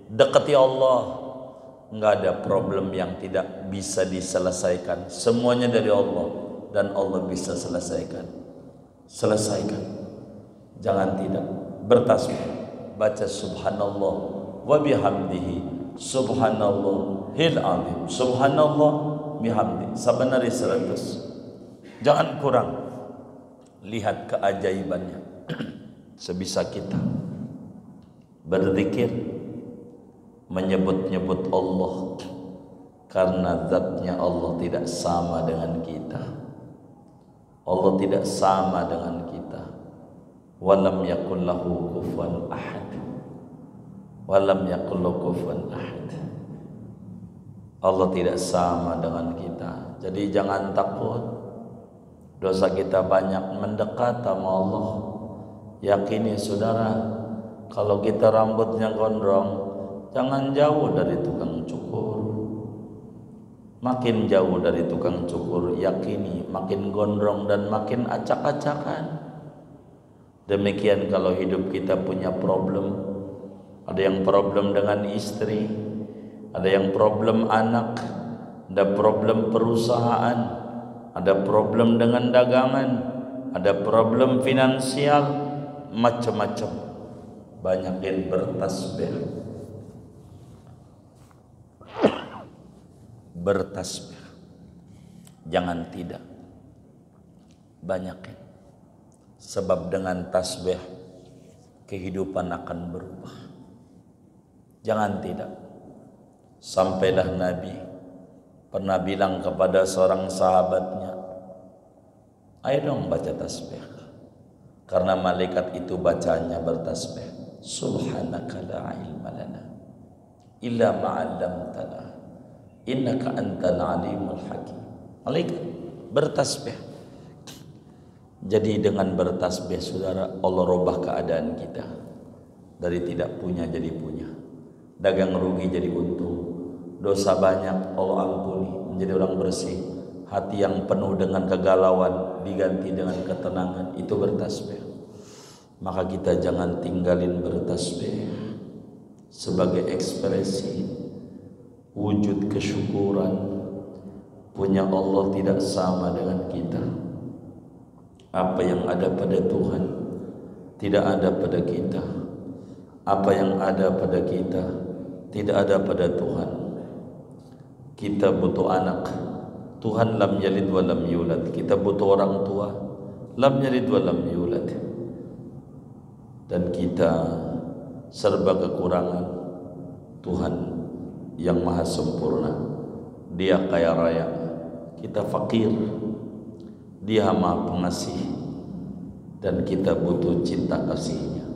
Dekati Allah. Enggak ada problem yang tidak bisa diselesaikan. Semuanya dari Allah dan Allah bisa selesaikan. Selesaikan. Jangan tidak. Bertasbih. Baca subhanallah wa bihamdihi subhanallahil azim. Subhanallah bihamdi. Sabanari 100. Jangan kurang. Lihat keajaibannya. Sebisa kita berzikir, menyebut-nyebut Allah, karena zatnya Allah tidak sama dengan kita. Allah tidak sama dengan kita. Walam yakul lahu kufuwan ahad. Walam yakul lahu kufuwan ahad. Allah tidak sama dengan kita. Jadi jangan takut. Dosa kita banyak, mendekat sama Allah. Yakini saudara, kalau kita rambutnya gondrong, jangan jauh dari tukang cukur. Makin jauh dari tukang cukur, yakini makin gondrong dan makin acak-acakan. Demikian kalau hidup kita punya problem. Ada yang problem dengan istri, ada yang problem anak, ada problem perusahaan, ada problem dengan dagangan, ada problem finansial, macam-macam. Banyakin bertasbih. Bertasbih. Jangan tidak. Banyakin. Sebab dengan tasbih kehidupan akan berubah. Jangan tidak. Sampailah Nabi pernah bilang kepada seorang sahabatnya, ayo dong baca tasbih. Karena malaikat itu bacanya bertasbih. Subhanaka la ilma lana illa ma 'allamtana innaka antal alimul hakim. Malaikat bertasbih. Jadi dengan bertasbih saudara, Allah rubah keadaan kita. Dari tidak punya jadi punya. Dagang rugi jadi untung. Dosa banyak Allah ampuni, menjadi orang bersih. Hati yang penuh dengan kegalauan diganti dengan ketenangan. Itu bertasbih. Maka kita jangan tinggalin bertasbih sebagai ekspresi wujud kesyukuran. Punya Allah tidak sama dengan kita. Apa yang ada pada Tuhan tidak ada pada kita. Apa yang ada pada kita tidak ada pada Tuhan. Kita butuh anak. Tuhan lam yalid wa lam yulad. Kita butuh orang tua. Lam yalid wa lam yulad. Dan kita serba kekurangan. Tuhan yang maha sempurna, Dia kaya raya, kita fakir. Dia maha pengasih dan kita butuh cinta kasihnya.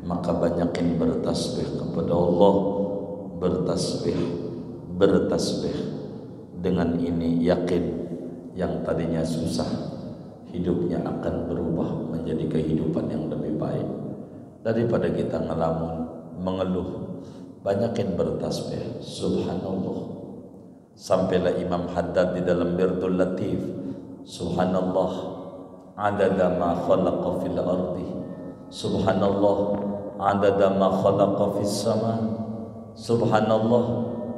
Maka banyakin bertasbih kepada Allah. Bertasbih, bertasbih. Dengan ini yakin yang tadinya susah, hidupnya akan berubah menjadi kehidupan yang lebih baik. Daripada kita ngelamun, mengeluh, banyakin bertasbih. Subhanallah. Sampailah Imam Haddad di dalam Birdul Latif, Subhanallah adada ma khalaqa fil ardi, Subhanallah adada ma khalaqa fis sama, Subhanallah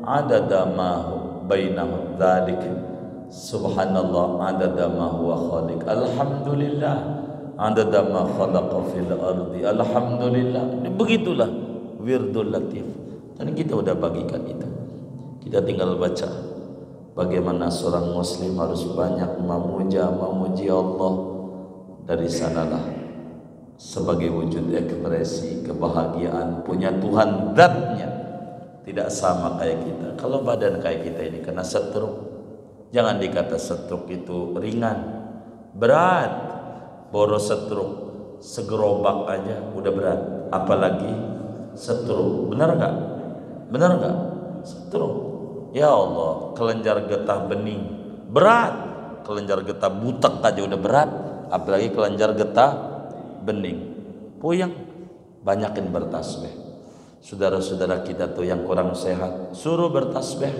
adada ma bainahu dzalik, Subhanallah adada ma huwa khaliq, Alhamdulillah adada ma khalaqa fil ardi, Alhamdulillah. Begitulah Wirdul Latif. Dan kita udah bagikan itu. Kita tinggal baca bagaimana seorang muslim harus banyak memuji Allah. Dari sanalah sebagai wujud ekspresi kebahagiaan punya Tuhan zatnya tidak sama kayak kita. Kalau badan kayak kita ini kena stroke, jangan dikata stroke itu ringan, berat. Boros stroke segerobak aja udah berat, apalagi stroke. Benar nggak? Benar nggak? Stroke. Ya Allah, kelenjar getah bening berat, kelenjar getah butek aja udah berat, apalagi kelenjar getah bening. Puyeng. Banyakin bertasbih. Saudara-saudara kita tuh yang kurang sehat, suruh bertasbih.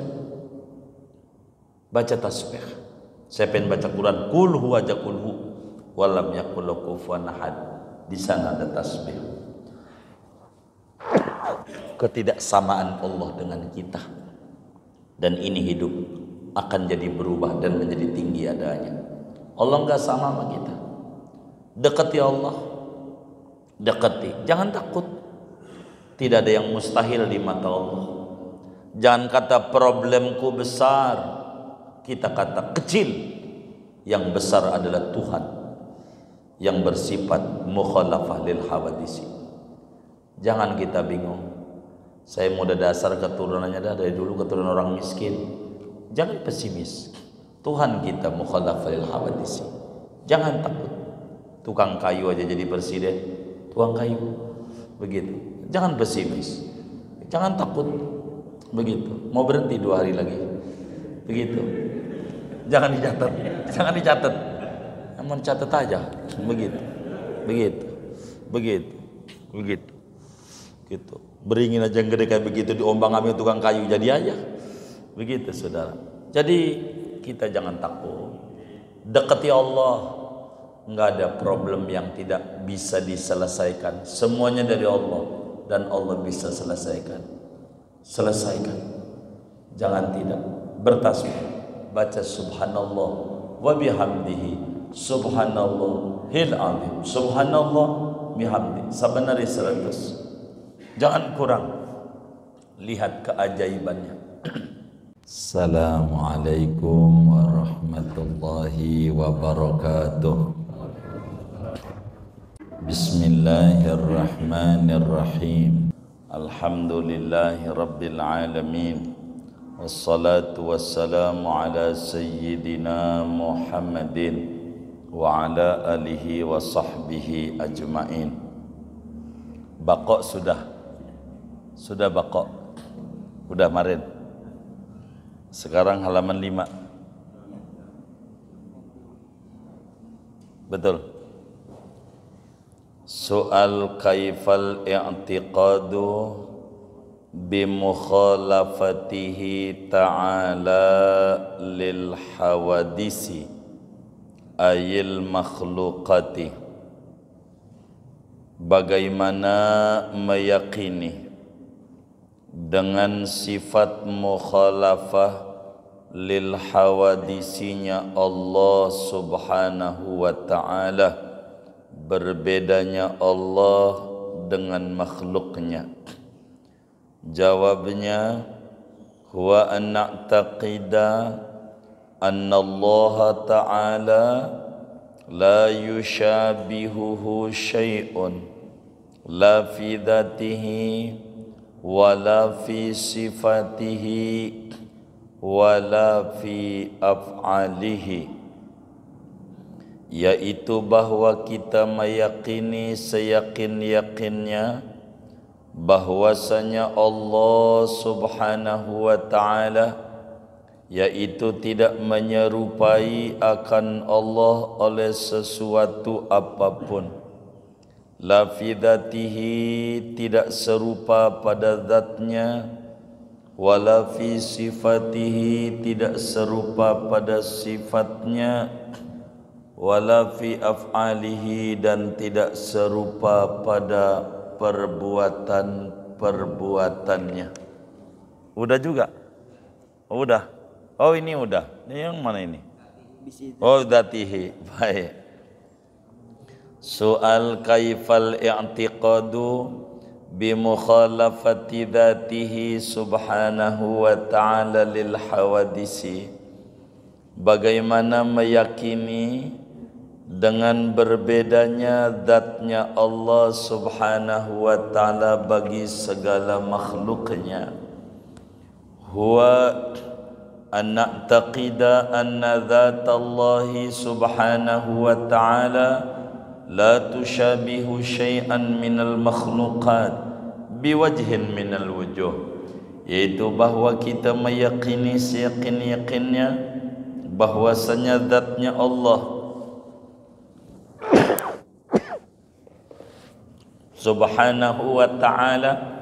Baca tasbih. Saya pengen baca Quran, kul huwa kulhu walam yakul kufuwan ahad. Di sana ada tasbih. ketidaksamaan Allah dengan kita. Dan ini hidup akan jadi berubah dan menjadi tinggi adanya. Allah enggak sama sama kita. Dekati Allah, dekati, jangan takut. Tidak ada yang mustahil di mata Allah. Jangan kata problemku besar, kita kata kecil. Yang besar adalah Tuhan yang bersifat mukhalafah lil hawadisi. Jangan kita bingung. Saya muda dasar keturunannya dari dulu keturunan orang miskin. Jangan pesimis. Tuhan kita mukhalafah lil hawadisi. Jangan takut. Tukang kayu aja jadi presiden, tukang kayu. Begitu. Jangan pesimis. Jangan takut. Begitu. Mau berhenti 2 hari lagi. Begitu. Jangan dicatat. Jangan dicatat. Emang catat aja. Begitu. Begitu. Begitu. Begitu. Gitu. Beringin aja yang gede kayak begitu diombang-ambing tukang kayu jadi aja. Begitu saudara. Jadi kita jangan takut. Dekati Allah. Enggak ada problem yang tidak bisa diselesaikan. Semuanya dari Allah dan Allah bisa selesaikan. Selesaikan. Jangan tidak. Bertasbih. Baca subhanallah wa bihamdihi subhanallahil azim. Subhanallah bihamdi. Sabanari 100. Jangan kurang. Lihat keajaibannya. Assalamualaikum warahmatullahi wabarakatuh. Bismillahirrahmanirrahim. Alhamdulillahi rabbil alamin. Wassalatu wassalamu ala sayyidina Muhammadin wa ala alihi wa sahbihi ajma'in. Bakok sudah bakok. Udah kemarin. Sekarang halaman 5. Betul. Soal kaifal i'tiqadu bimukhalafatihi ta'ala lil hawadisi ayil makhluqati. Bagaimana meyakini dengan sifat mukhalafah lil hawadisinya Allah subhanahu wa ta'ala, berbedanya Allah dengan makhluknya. Jawabnya, huwa an na'taqida anna Allah ta'ala la yushabihuhu syai'un la fi dhatihi wala fi sifatihi wala fi af'alihi, yaitu bahwa kita meyakini seyakin-yakinnya bahwasanya Allah subhanahu wa ta'ala yaitu tidak menyerupai akan Allah oleh sesuatu apapun. La fi dzatihi, tidak serupa pada zatnya, wala fi sifatihi, tidak serupa pada sifatnya, wala fi af'alihi, dan tidak serupa pada perbuatan-perbuatannya. Udah juga? Udah. Oh ini udah. Ini yang mana ini? Oh dzatihi. Baik. Soal kaifal i'tiqadu bimukhalafati dzatihi subhanahu wa ta'ala lil hawadisi. Bagaimana meyakini dengan berbedanya zatnya Allah subhanahu wa ta'ala bagi segala makhluknya. Huwa an na'taqida anna dzatallahi subhanahu wa ta'ala la tushabihu syai'an minal makhluqat biwajhin minal wujuh, yaitu bahwa kita meyakini seyakin-yakinnya bahwasanya zatnya Allah subhanahu wa ta'ala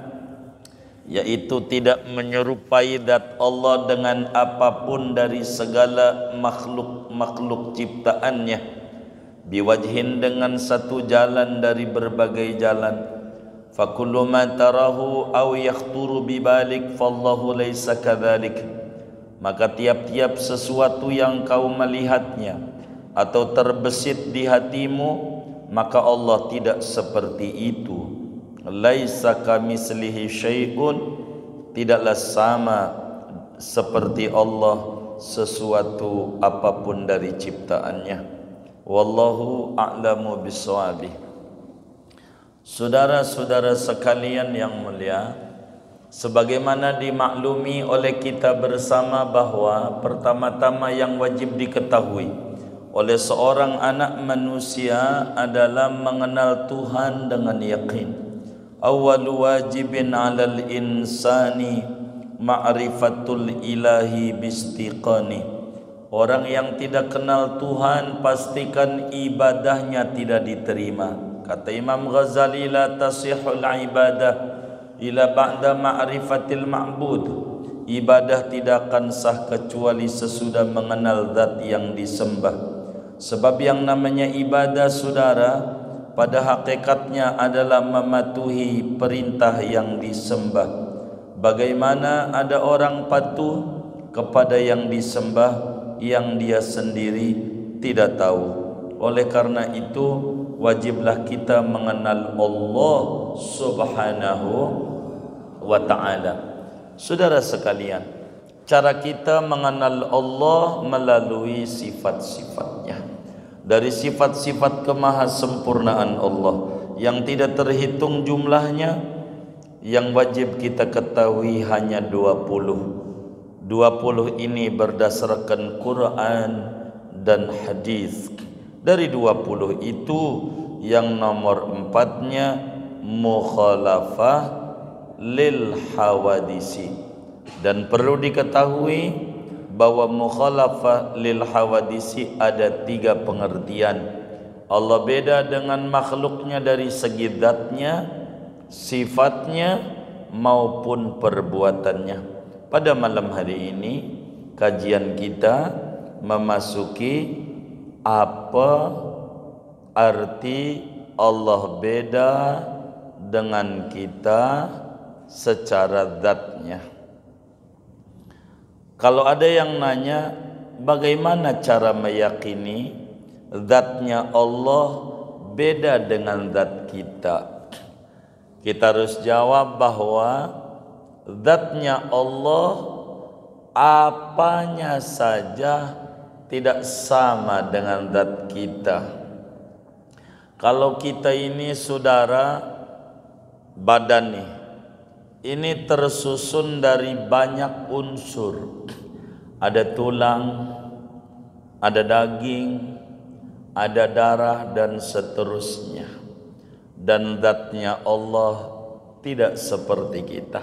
yaitu tidak menyerupai zat Allah dengan apapun dari segala makhluk-makhluk ciptaannya, biwajhin, dengan satu jalan dari berbagai jalan, فكل ما تراه أو يخطر ببالك فالله ليس كذلك. Maka tiap-tiap sesuatu yang kau melihatnya atau terbesit di hatimu, maka Allah tidak seperti itu. Laisa kamitslihi syai'un, tidaklah sama seperti Allah sesuatu apapun dari ciptaannya. Wallahu a'lamu bissawab. Saudara-saudara sekalian yang mulia, sebagaimana dimaklumi oleh kita bersama bahwa pertama-tama yang wajib diketahui oleh seorang anak manusia adalah mengenal Tuhan dengan yakin. Awwalu wajibin 'alal insani ma'rifatul ilahi bistiqani. Orang yang tidak kenal Tuhan, pastikan ibadahnya tidak diterima. Kata Imam Ghazali, la tasihul ibadah ila ba'da ma'rifatil ma'bud. Ibadah tidak akan sah kecuali sesudah mengenal zat yang disembah. Sebab yang namanya ibadah, saudara, pada hakikatnya adalah mematuhi perintah yang disembah. Bagaimana ada orang patuh kepada yang disembah yang dia sendiri tidak tahu. Oleh karena itu, wajiblah kita mengenal Allah Subhanahu wa ta'ala. Saudara sekalian, cara kita mengenal Allah melalui sifat-sifatnya. Dari sifat-sifat kemahasempurnaan Allah yang tidak terhitung jumlahnya, yang wajib kita ketahui hanya 20. 20 ini berdasarkan Quran dan hadis. Dari 20 itu yang nomor 4-nya mukhalafah lil hawadisi. Dan perlu diketahui bahwa mukhalafah lil hawadisi ada 3 pengertian. Allah beda dengan makhluknya dari segi zatnya, sifatnya maupun perbuatannya. Pada malam hari ini kajian kita memasuki apa arti Allah beda dengan kita secara zatnya. Kalau ada yang nanya bagaimana cara meyakini zatnya Allah beda dengan zat kita, kita harus jawab bahwa zatnya Allah apanya saja tidak sama dengan zat kita. Kalau kita ini, saudara, badan nih, ini tersusun dari banyak unsur. Ada tulang, ada daging, ada darah dan seterusnya. Dan zatnya Allah tidak seperti kita.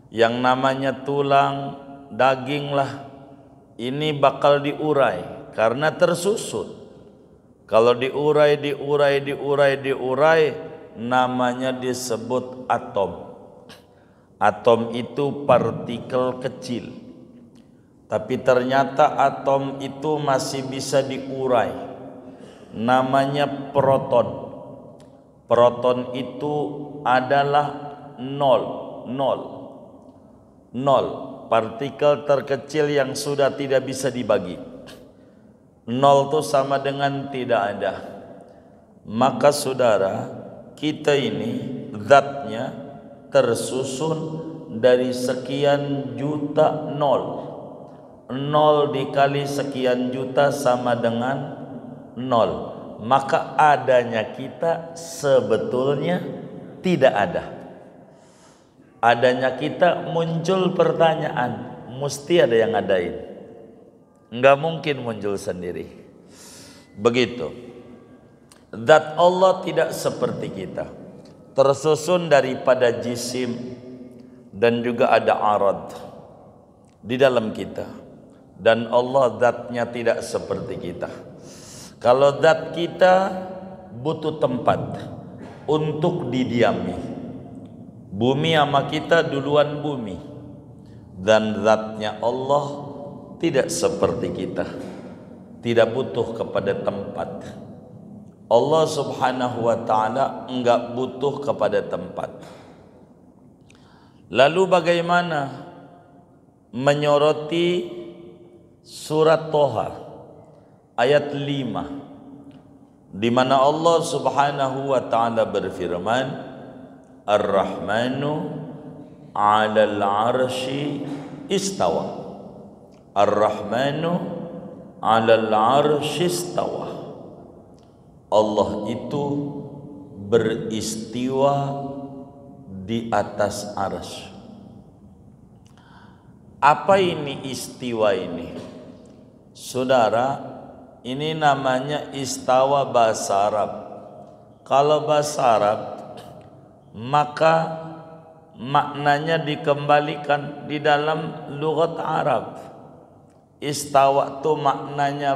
Yang namanya tulang, daging lah, ini bakal diurai karena tersusun. Kalau diurai, namanya disebut atom. Atom itu partikel kecil. Tapi ternyata atom itu masih bisa diurai. Namanya proton. Proton itu adalah nol. Partikel terkecil yang sudah tidak bisa dibagi. Nol itu sama dengan tidak ada. Maka saudara, kita ini zatnya tersusun dari sekian juta nol. Nol dikali sekian juta sama dengan nol. Maka adanya kita sebetulnya tidak ada. Adanya kita muncul pertanyaan, mesti ada yang ngadain. Enggak mungkin muncul sendiri. Begitu. Zat Allah tidak seperti kita. Tersusun daripada jisim dan juga ada arad di dalam kita. Dan Allah zatnya tidak seperti kita. Kalau zat kita butuh tempat untuk didiami. Bumi sama kita duluan bumi. Dan zatnya Allah tidak seperti kita. Tidak butuh kepada tempat. Allah subhanahu wa ta'ala enggak butuh kepada tempat. Lalu bagaimana menyoroti surat Toha ayat 5 di mana Allah subhanahu wa ta'ala berfirman, Ar-Rahmanu 'alal 'arsy istawa. Ar-Rahmanu 'alal 'arsy istawa. Allah itu beristiwa di atas arsy. Apa ini istiwa ini? Saudara, ini namanya istawa bahasa Arab. Kalau bahasa Arab, maka maknanya dikembalikan di dalam lughat Arab. Istawa itu maknanya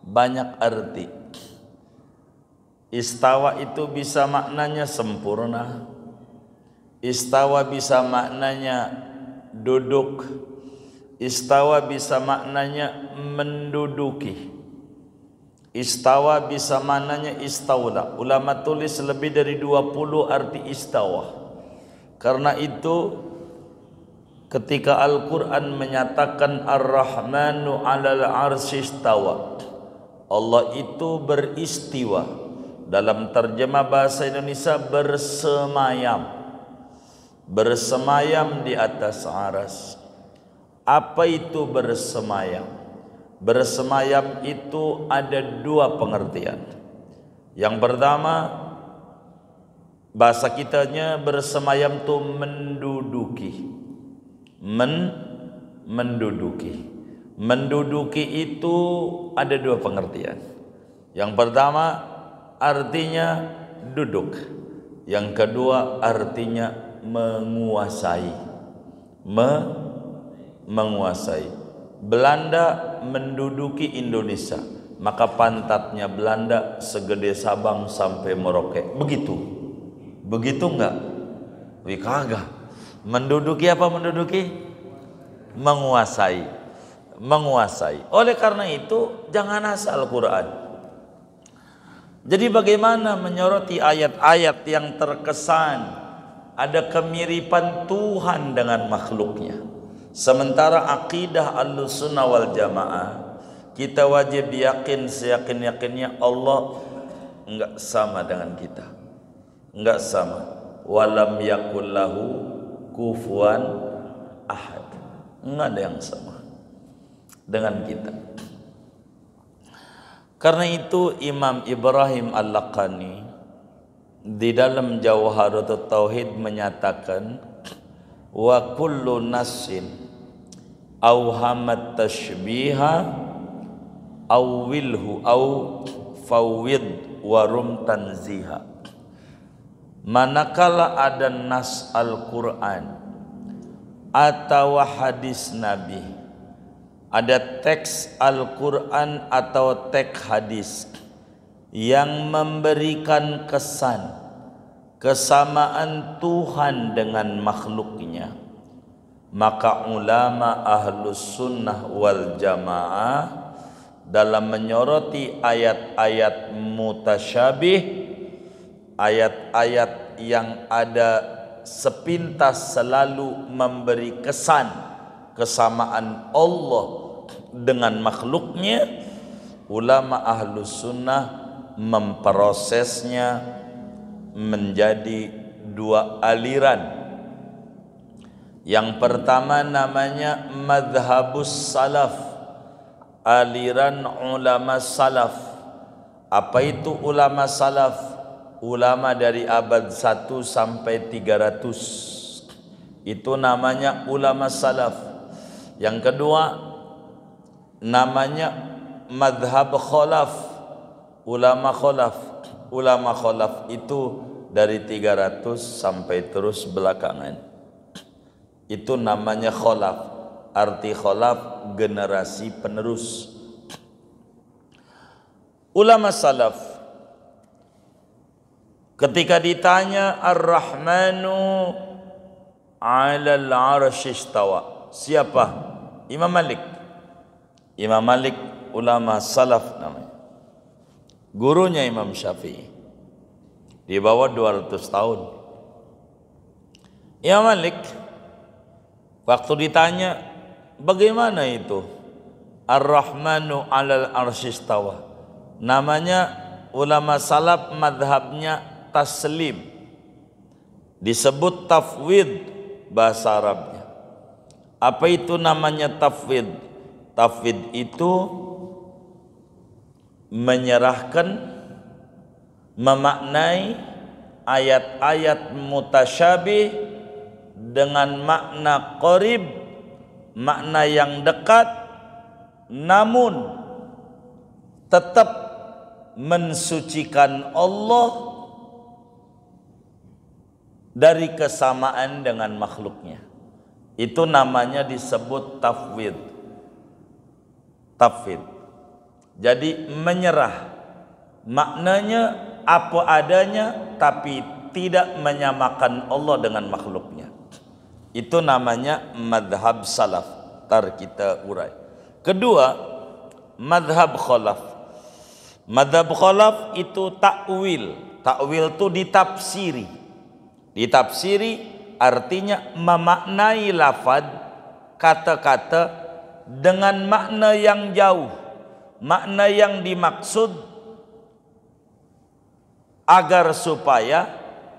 banyak arti. Istawa itu bisa maknanya sempurna. Istawa bisa maknanya duduk. Istawa bisa maknanya menduduki. Istawa bisa maknanya istaula. Ulama tulis lebih dari 20 arti istawa. Karena itu ketika Al-Quran menyatakan Ar-Rahmanu 'alal 'arsy istawa, Allah itu beristiwa. Dalam terjemah bahasa Indonesia bersemayam di atas aras. Apa itu bersemayam? Bersemayam itu ada dua pengertian. Yang pertama, bahasa kitanya bersemayam itu menduduki. Menduduki itu ada dua pengertian. Yang pertama artinya duduk. Yang kedua artinya menguasai. Menguasai. Belanda menduduki Indonesia, maka pantatnya Belanda segede Sabang sampai Merauke. Begitu enggak? Wih, kagak. Menduduki apa menduduki? Menguasai. Oleh karena itu jangan asal Quran. Jadi bagaimana menyoroti ayat-ayat yang terkesan ada kemiripan Tuhan dengan makhluknya. Sementara akidah Ahlussunnah wal Jamaah, kita wajib yakin seyakin-yakinnya Allah enggak sama dengan kita. Enggak sama. Walam yakul lahu kufuwan ahad. Enggak ada yang sama dengan kita. Karena itu Imam Ibrahim Al-Laqani di dalam Jawharatut Tauhid menyatakan, wa kullu nassin awhamat tashbiha awwilhu aw fawwid warum tanziha. Manakala ada nas Al-Quran atau hadis Nabi, ada teks Al-Quran atau teks hadis yang memberikan kesan kesamaan Tuhan dengan makhluknya, maka ulama Ahlus Sunnah wal Jamaah dalam menyoroti ayat-ayat mutasyabih, ayat-ayat yang ada sepintas selalu memberi kesan kesamaan Allah dengan makhluknya, ulama Ahlus Sunnah memprosesnya menjadi dua aliran. Yang pertama namanya madhabus salaf, aliran ulama salaf. Apa itu ulama salaf? Ulama dari abad 1 sampai 300. Itu namanya ulama salaf. Yang kedua namanya madhab khalaf, ulama khalaf. Ulama khalaf itu dari 300 sampai terus belakangan. Itu namanya khalaf. Arti khalaf generasi penerus. Ulama salaf ketika ditanya Ar-Rahmanu 'alal 'arsy istawa, siapa? Imam Malik. Imam Malik ulama salaf namanya. gurunya Imam Syafi'i, di bawah 200 tahun. Imam Malik waktu ditanya bagaimana itu Ar-Rahmanu 'alal arsy istawa, namanya ulama salaf madhabnya taslim, disebut tafwid bahasa Arabnya. Apa itu namanya tafwid? Tafwid itu menyerahkan, memaknai ayat-ayat mutasyabih dengan makna qarib, makna yang dekat, namun tetap mensucikan Allah dari kesamaan dengan makhluknya. Itu namanya disebut tafwid. Tafwid. Jadi menyerah, maknanya apa adanya tapi tidak menyamakan Allah dengan makhluknya. Itu namanya madhab salaf. Tar kita urai. Kedua, madhab khalaf. Madhab khalaf itu takwil. Takwil itu ditafsiri. Ditafsiri artinya memaknai lafaz, kata-kata dengan makna yang jauh, makna yang dimaksud, agar supaya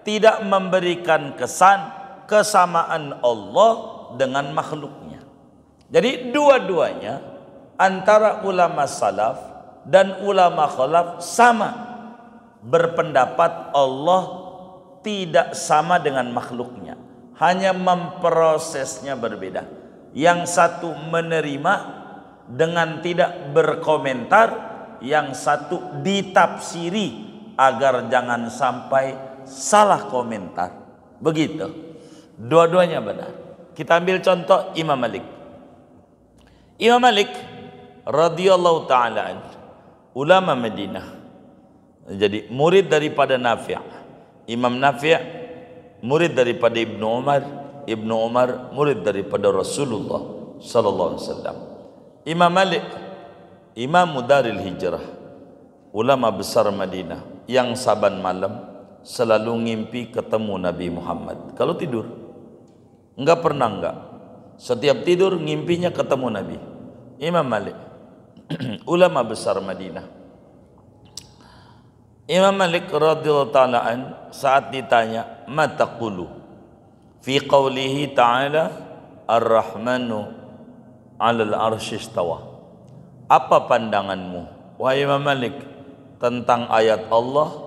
tidak memberikan kesan kesamaan Allah dengan makhluknya. Jadi dua-duanya antara ulama salaf dan ulama khalaf sama berpendapat Allah tidak sama dengan makhluknya, hanya memprosesnya berbeda. Yang satu menerima dengan tidak berkomentar, yang satu ditafsiri agar jangan sampai salah komentar. Begitu. Dua-duanya benar. Kita ambil contoh Imam Malik. Imam Malik radhiyallahu taala ulama Madinah. Jadi murid daripada Nafi'. Imam Nafi' murid daripada Ibnu Umar, Ibnu Umar murid daripada Rasulullah sallallahu alaihi wasallam. Imam Malik Imam Daril Hijrah, ulama besar Madinah yang saban malam selalu ngimpi ketemu Nabi Muhammad. Kalau tidur enggak, setiap tidur ngimpinya ketemu Nabi. Imam Malik ulama besar Madinah. Imam Malik radhiyallahu ta'ala an saat ditanya ma taqulu fi qawlihi ta'ala ar-rahmanu 'alal arsy istawa, apa pandanganmu wahai Imam Malik tentang ayat Allah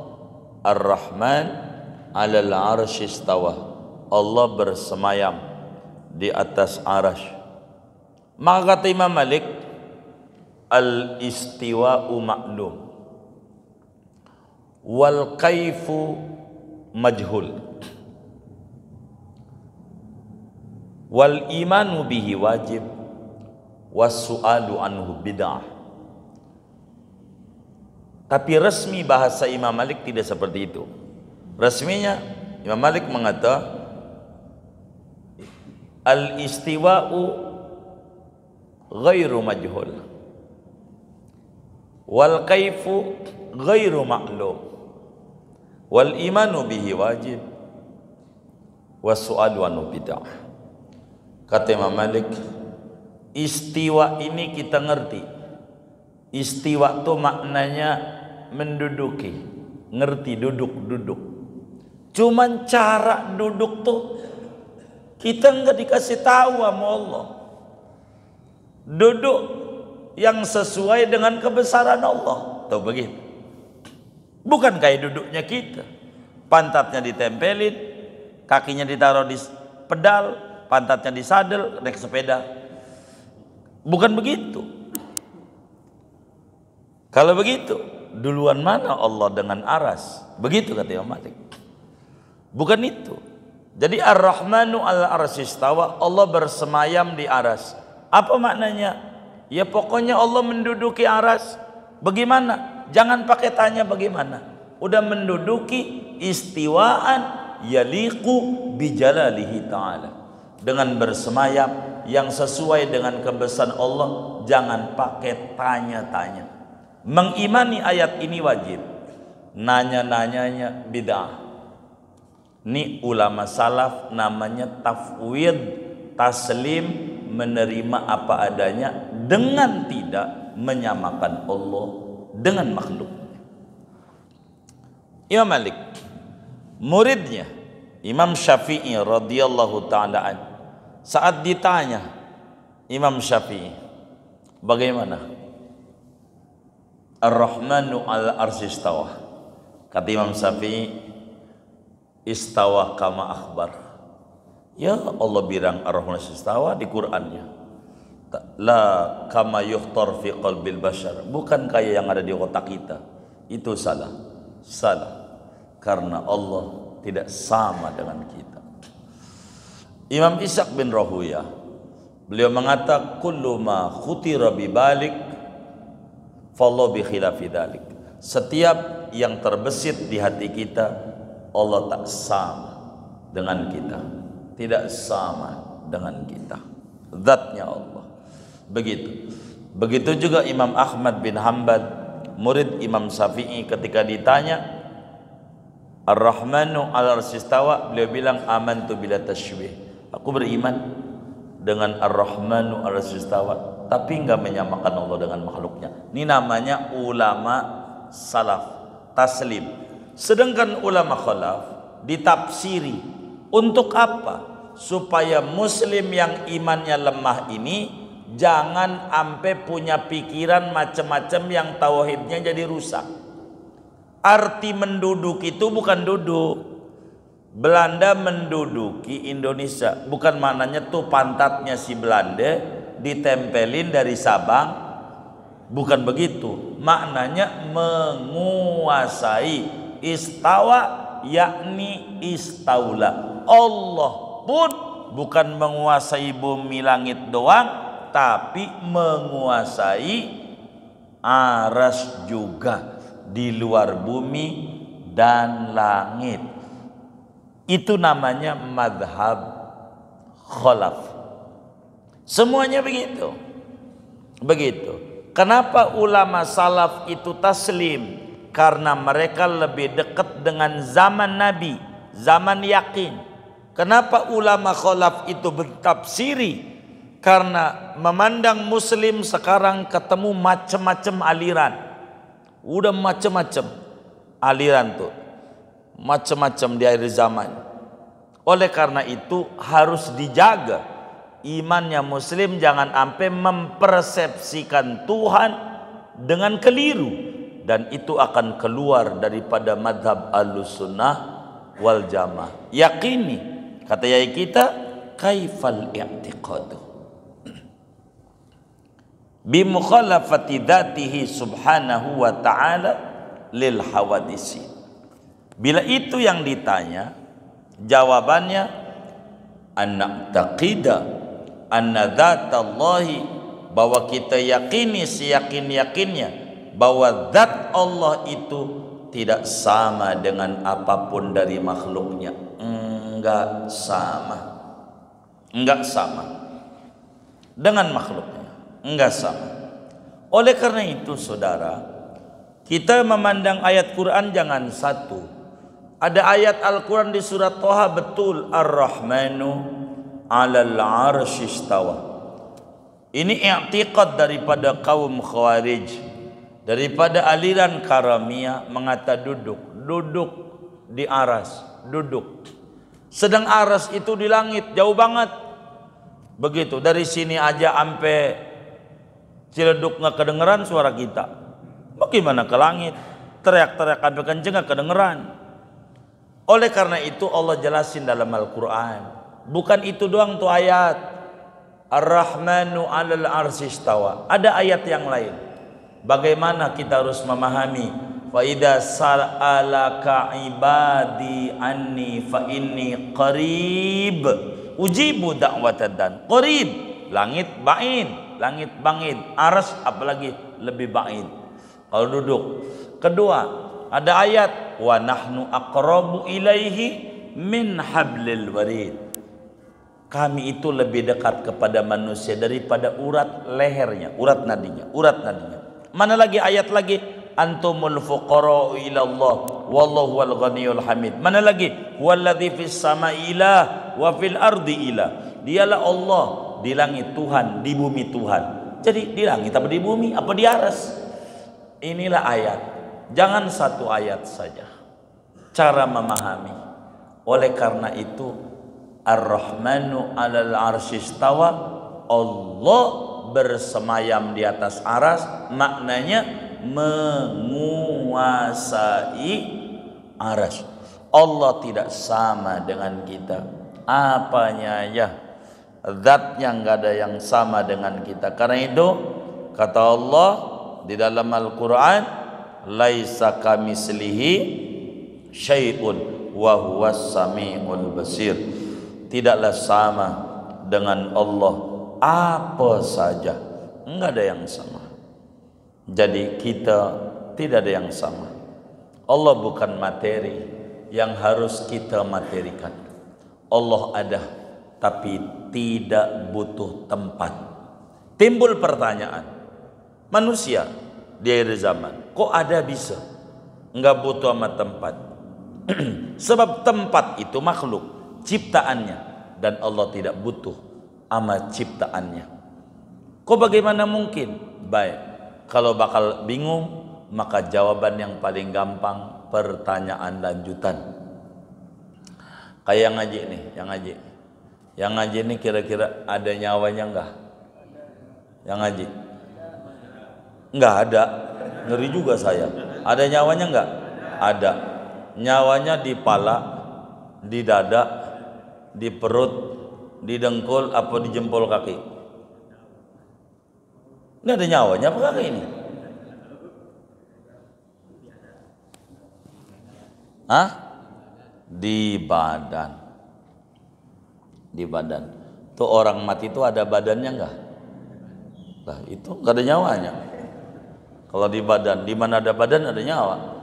ar-Rahman 'alal arsy istawa, Allah bersemayam di atas arasy. Maka kata Imam Malik, al-istiwa'u ma'lum wal kaifu majhul wal imanu bihi wajib was su'alu anhu bid'ah. Tapi resmi bahasa Imam Malik tidak seperti itu. Resminya Imam Malik mengatakan al-istiwa'u ghairu majhul wal kaifu ghairu ma'lum wal imanu bihi wajib was su'alu anhu bid'ah. Kata Imam Malik, istiwa ini kita ngerti. Istiwa itu maknanya menduduki, ngerti, duduk. Cuman cara duduk tuh kita enggak dikasih tahu sama Allah. Duduk yang sesuai dengan kebesaran Allah. Tahu begitu? Bukan kayak duduknya kita. Pantatnya ditempelin, kakinya ditaruh di pedal, pantatnya di sadel, naik sepeda. Bukan begitu. Kalau begitu, duluan mana Allah dengan aras? Begitu kata Imam Malik. Bukan itu. Jadi Ar-Rahmanu 'alal arsy istawa, Allah bersemayam di aras. Apa maknanya? Ya pokoknya Allah menduduki aras. Bagaimana? Jangan pakai tanya bagaimana. Udah menduduki istiwaan yaliqu bijalalihi ta'ala. Dengan bersemayam yang sesuai dengan kebesaran Allah, jangan pakai tanya-tanya. Mengimani ayat ini wajib. Nanya-nanyanya bid'ah. Ini ulama salaf namanya tafwid, taslim, menerima apa adanya dengan tidak menyamakan Allah dengan makhluk. Imam Malik, muridnya Imam Syafi'i radhiyallahu ta'ala an, saat ditanya Imam Syafi'i, bagaimana Ar-Rahmanu al-Arsy istawa? Kata Imam Syafi'i, istawa kama akhbar. Ya Allah bilang Ar-Rahman istawa di Qur'annya. La kama yukhtar fi qalbil bashar. Bukan kayak yang ada di otak kita. Itu salah. Salah. Karena Allah tidak sama dengan kita. Imam Ishaq bin Rahuyah, beliau mengatakan kullu ma khutira bi balik fallahu bi khilafi dzalik. Setiap yang terbesit di hati kita, Allah tak sama dengan kita, tidak sama dengan kita, zatnya Allah. Begitu juga Imam Ahmad bin Hanbal, murid Imam Syafi'i, ketika ditanya Ar-Rahmanu 'alal 'arsy istawa, beliau bilang amantu bila tasybih. Aku beriman dengan Ar-Rahmanu 'alal 'arsy istawa, tapi enggak menyamakan Allah dengan makhluknya. Ini namanya ulama salaf, taslim. Sedangkan ulama khalaf ditafsiri. Untuk apa? Supaya muslim yang imannya lemah ini jangan sampai punya pikiran macam-macam yang tauhidnya jadi rusak. Arti menduduk itu bukan duduk. Belanda menduduki Indonesia, bukan maknanya tuh pantatnya si Belanda ditempelin dari Sabang, bukan begitu. Maknanya menguasai. Istawa yakni istaula. Allah pun bukan menguasai bumi langit doang, tapi menguasai aras juga, di luar bumi dan langit. Itu namanya madhab khalaf. Semuanya begitu. Kenapa ulama salaf itu taslim? Karena mereka lebih dekat dengan zaman Nabi, zaman yakin. Kenapa ulama khalaf itu bertafsiri? Karena memandang muslim sekarang ketemu macam-macam aliran. Udah macam-macam aliran tuh, macam-macam di akhir zaman. Oleh karena itu harus dijaga imannya muslim, jangan sampai mempersepsikan Tuhan dengan keliru, dan itu akan keluar daripada madhab Ahlussunnah wal Jamaah. Yakini, kata yai kita, kaifal i'tiqadu bi mukhalafati dzatihi subhanahu wa ta'ala lil hawadisi. Bila itu yang ditanya, jawabannya anna taqida anna dzatallahi, bahwa kita yakini seyakin-yakinnya bahwa zat Allah itu tidak sama dengan apapun dari makhluknya. Enggak sama dengan makhluknya. Enggak sama. Oleh karena itu saudara, kita memandang ayat Quran jangan satu. Ada ayat Al-Quran di surat Thaha, betul Ar-Rahmanu 'alal 'arsy istawa. Ini i'tiqad daripada kaum Khawarij, daripada aliran Karamiyah, mengata duduk di aras, duduk. Sedang aras itu di langit, jauh banget. Begitu, dari sini aja sampai Ciledug nggak kedengeran suara kita. Bagaimana ke langit? Teriak-teriak sampai kenceng nggak kedengeran. Oleh karena itu Allah jelasin dalam Al-Quran. Bukan itu doang tuh ayat. Ar-Rahmanu 'alal 'arsy istawa. Ada ayat yang lain. Bagaimana kita harus memahami? Fa idza sa'alaka ibadi anni fa inni qarib ujibu da'watad dan. Qarib, langit ba'id. Langit bangit, aras apalagi lebih ba'id kalau duduk. Kedua, ada ayat wa nahnu aqrabu ilaihi min hablil warid. Kami itu lebih dekat kepada manusia daripada urat lehernya, urat nadinya. Mana lagi ayat lagi? Antumul fuqara'u ila Allah wallahu wal ghaniyul hamid. Mana lagi? Walladzi fis samai ilah wa fil ardi ilah. Dialah Allah, di langit Tuhan, di bumi Tuhan. Jadi di langit apa di bumi apa di aras? Inilah ayat. Jangan satu ayat saja. Cara memahami. Oleh karena itu Ar-Rahmanu 'alal 'arsy istawa, Allah bersemayam di atas aras, maknanya menguasai aras. Allah tidak sama dengan kita. Apanya ya? Zatnya enggak ada yang sama dengan kita. Karena itu kata Allah di dalam Al-Qur'an, laisa kamislihi syai'un wa huwas samiul basir. Tidaklah sama dengan Allah apa saja, enggak ada yang sama. Jadi kita tidak ada yang sama. Allah bukan materi yang harus kita materikan. Allah ada tapi tidak butuh tempat. Timbul pertanyaan, manusia di akhir zaman kok ada bisa enggak butuh sama tempat? Sebab tempat itu makhluk ciptaannya, dan Allah tidak butuh sama ciptaannya. Kok bagaimana mungkin? Baik, kalau bakal bingung, maka jawaban yang paling gampang, pertanyaan lanjutan. Kayak yang ngaji nih, yang ngaji nih kira-kira ada nyawanya enggak? Yang ngaji? Enggak ada. Ngeri juga saya. Ada nyawanya enggak? Ada. Nyawanya di pala, di dada, di perut, di dengkul, apa di jempol kaki? Ini ada nyawanya apa kaki ini? Hah? Di badan. Di badan. Tuh orang mati itu ada badannya enggak? Nah, itu enggak ada nyawanya. Kalau di badan, di mana ada badan ada nyawa.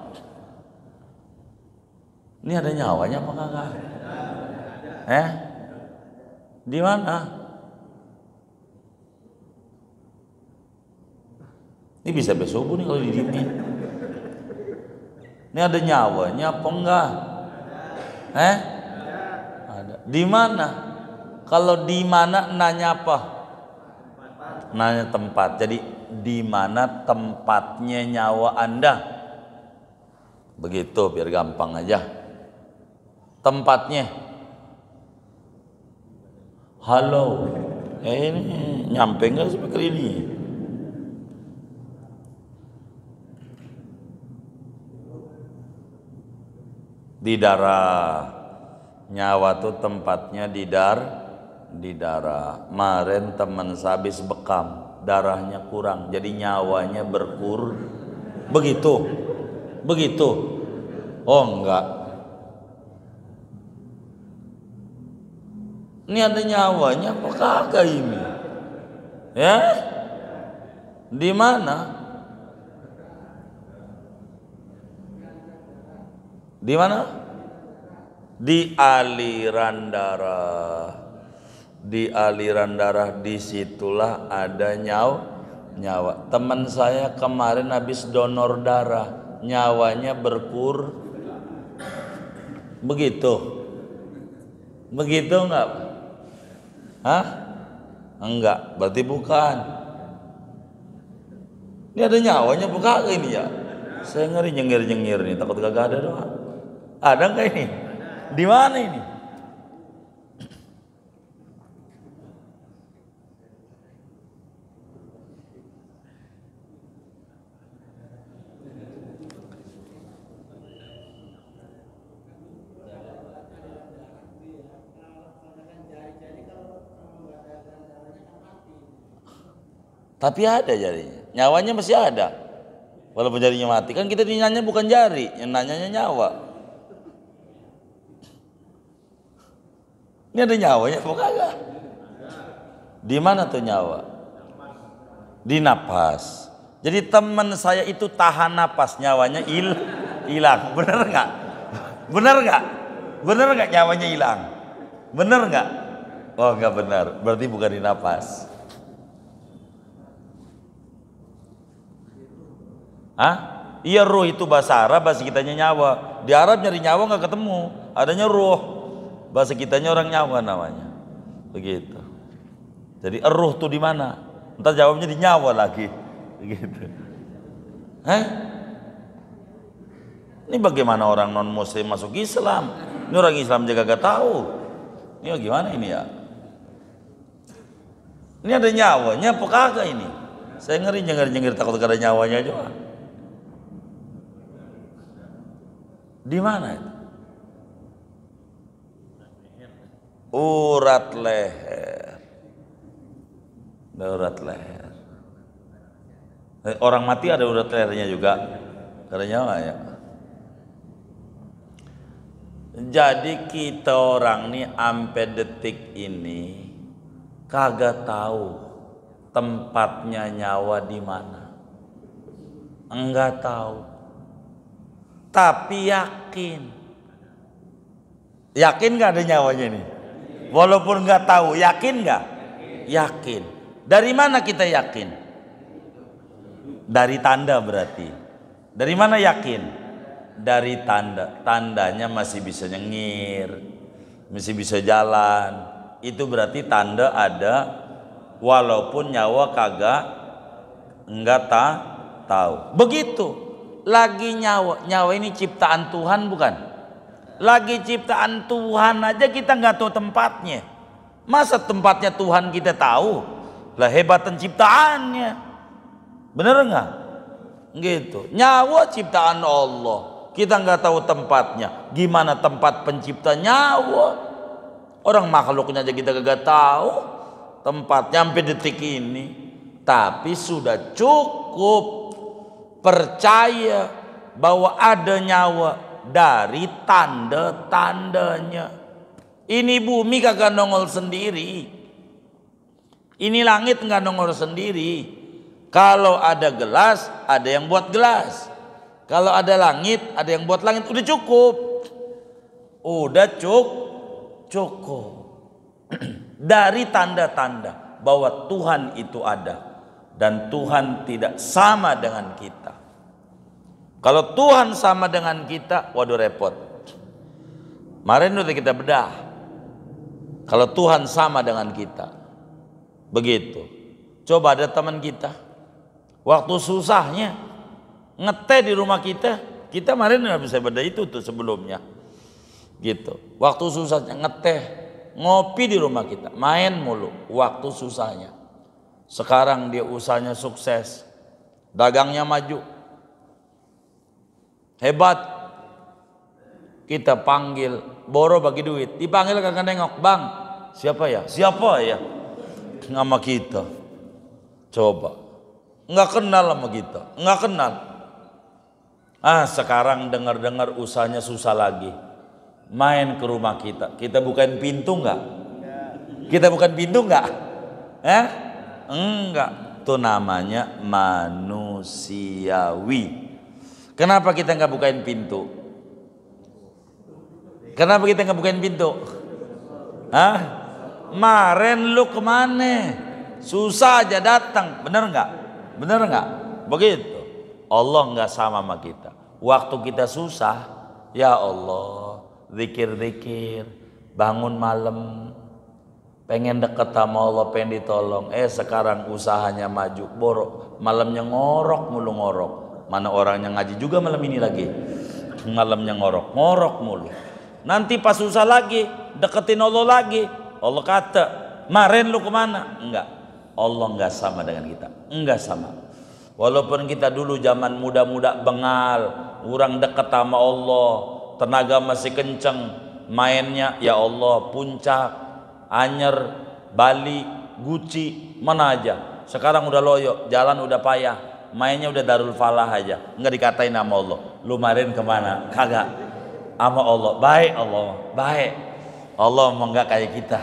Ini ada nyawanya apa enggak? Di mana? Ini bisa subuh nih kalau didiemin. Ini ada nyawanya apa enggak? Ada. Di mana? Kalau di mana nanya apa? Nanya tempat. Jadi di mana tempatnya nyawa Anda? Begitu biar gampang aja. Tempatnya. Halo. Ini nyampe enggak speaker ini? Di darah. Nyawa tuh tempatnya di darah. Kemarin teman saya habis bekam, darahnya kurang, jadi nyawanya begitu. Oh enggak. Ini ada nyawanya apa kagak ini? Ya? Di mana? Di mana? Di aliran darah. Di aliran darah, disitulah ada nyawa. Teman saya kemarin habis donor darah, nyawanya begitu enggak? Hah? Enggak, berarti bukan. Ini ada nyawanya bukan ini ya? Saya ngeri nyengir nih, takut kagak ada doang. Ada enggak ini? Di mana ini? Tapi ada jarinya, nyawanya masih ada. Walaupun jarinya mati, kan kita nanya bukan jari, yang nanyanya nyawa. Ini ada nyawanya, bukan? Di mana tuh nyawa? Di napas. Jadi teman saya itu tahan napas, nyawanya hilang. Bener nggak? Bener nggak nyawanya hilang? Bener nggak? Oh nggak benar, berarti bukan di napas. Hah? Iya, ruh itu bahasa Arab, bahasa kitanya nyawa. Di Arab nyari nyawa nggak ketemu, adanya ruh. Bahasa kitanya orang nyawa namanya. Begitu. Jadi ruh tuh di mana? Entar jawabnya di nyawa lagi. Begitu. Hah? Ini bagaimana orang non muslim masuk Islam? Ini orang Islam juga gak tahu. Ini gimana ini ya? Ini ada nyawanya apa kagak ini? Saya ngeri nyengir takut ada nyawanya juga. Di mana itu? Urat leher. Urat leher. Orang mati ada urat lehernya juga. Ada nyawa ya. Jadi kita orang nih sampai detik ini kagak tahu tempatnya nyawa di mana. Enggak tahu. Tapi yakin. Yakin gak ada nyawanya nih? Walaupun enggak tahu, yakin gak? Yakin. Dari mana kita yakin? Dari tanda berarti. Dari mana yakin? Dari tanda, tandanya masih bisa nyengir, masih bisa jalan, itu berarti tanda ada, walaupun nyawa kagak enggak tahu. Begitu lagi nyawa ini ciptaan Tuhan bukan? Lagi ciptaan Tuhan aja kita nggak tahu tempatnya. Masa tempatnya Tuhan kita tahu? Lah hebatan ciptaannya, bener nggak? Gitu. Nyawa ciptaan Allah. Kita nggak tahu tempatnya. Gimana tempat pencipta nyawa? Orang makhluknya aja kita gak tahu tempatnya sampai detik ini. Tapi sudah cukup percaya bahwa ada nyawa dari tanda-tandanya. Ini bumi kagak nongol sendiri. Ini langit nggak nongol sendiri. Kalau ada gelas, ada yang buat gelas. Kalau ada langit, ada yang buat langit. Udah cukup. Udah cukup. Dari tanda-tanda bahwa Tuhan itu ada. Dan Tuhan tidak sama dengan kita. Kalau Tuhan sama dengan kita, waduh repot. Kemarin udah kita bedah. Kalau Tuhan sama dengan kita. Begitu. Coba ada teman kita. Waktu susahnya ngeteh di rumah kita kemarin nggak bisa beda itu tuh sebelumnya, gitu. Waktu susahnya ngeteh, ngopi di rumah kita, main mulu. Waktu susahnya. Sekarang dia usahanya sukses, dagangnya maju, hebat. Kita panggil, boro bagi duit, dipanggil kagak nengok, bang, siapa ya? Siapa ya? Nama kita, coba, nggak kenal sama kita, nggak kenal. Sekarang dengar-dengar usahanya susah lagi. Main ke rumah kita. Kita bukain pintu enggak? Kita bukan pintu enggak? Enggak. Itu namanya manusiawi. Kenapa kita enggak bukain pintu? Kenapa kita enggak bukain pintu? Maren lu kemana? Susah aja datang. Bener enggak? Bener enggak? Begitu. Allah enggak sama kita. Waktu kita susah, ya Allah, zikir-zikir, bangun malam, pengen deket sama Allah, pengen ditolong. Sekarang usahanya maju, borok, malamnya ngorok mulu ngorok. Mana orangnya ngaji juga malam ini lagi, malamnya ngorok mulu. Nanti pas susah lagi, deketin Allah lagi. Allah kata, Maren lu kemana? Enggak, Allah enggak sama dengan kita, enggak sama. Walaupun kita dulu zaman muda-muda bengal, orang dekat sama Allah, tenaga masih kenceng, mainnya ya Allah Puncak, Anyer, Bali, Guci, mana aja. Sekarang udah loyo, jalan udah payah, mainnya udah Darul Falah aja, nggak dikatain sama Allah. Lu kemarin kemana? Kagak. Sama Allah, baik Allah, baik. Allah mau nggak kayak kita.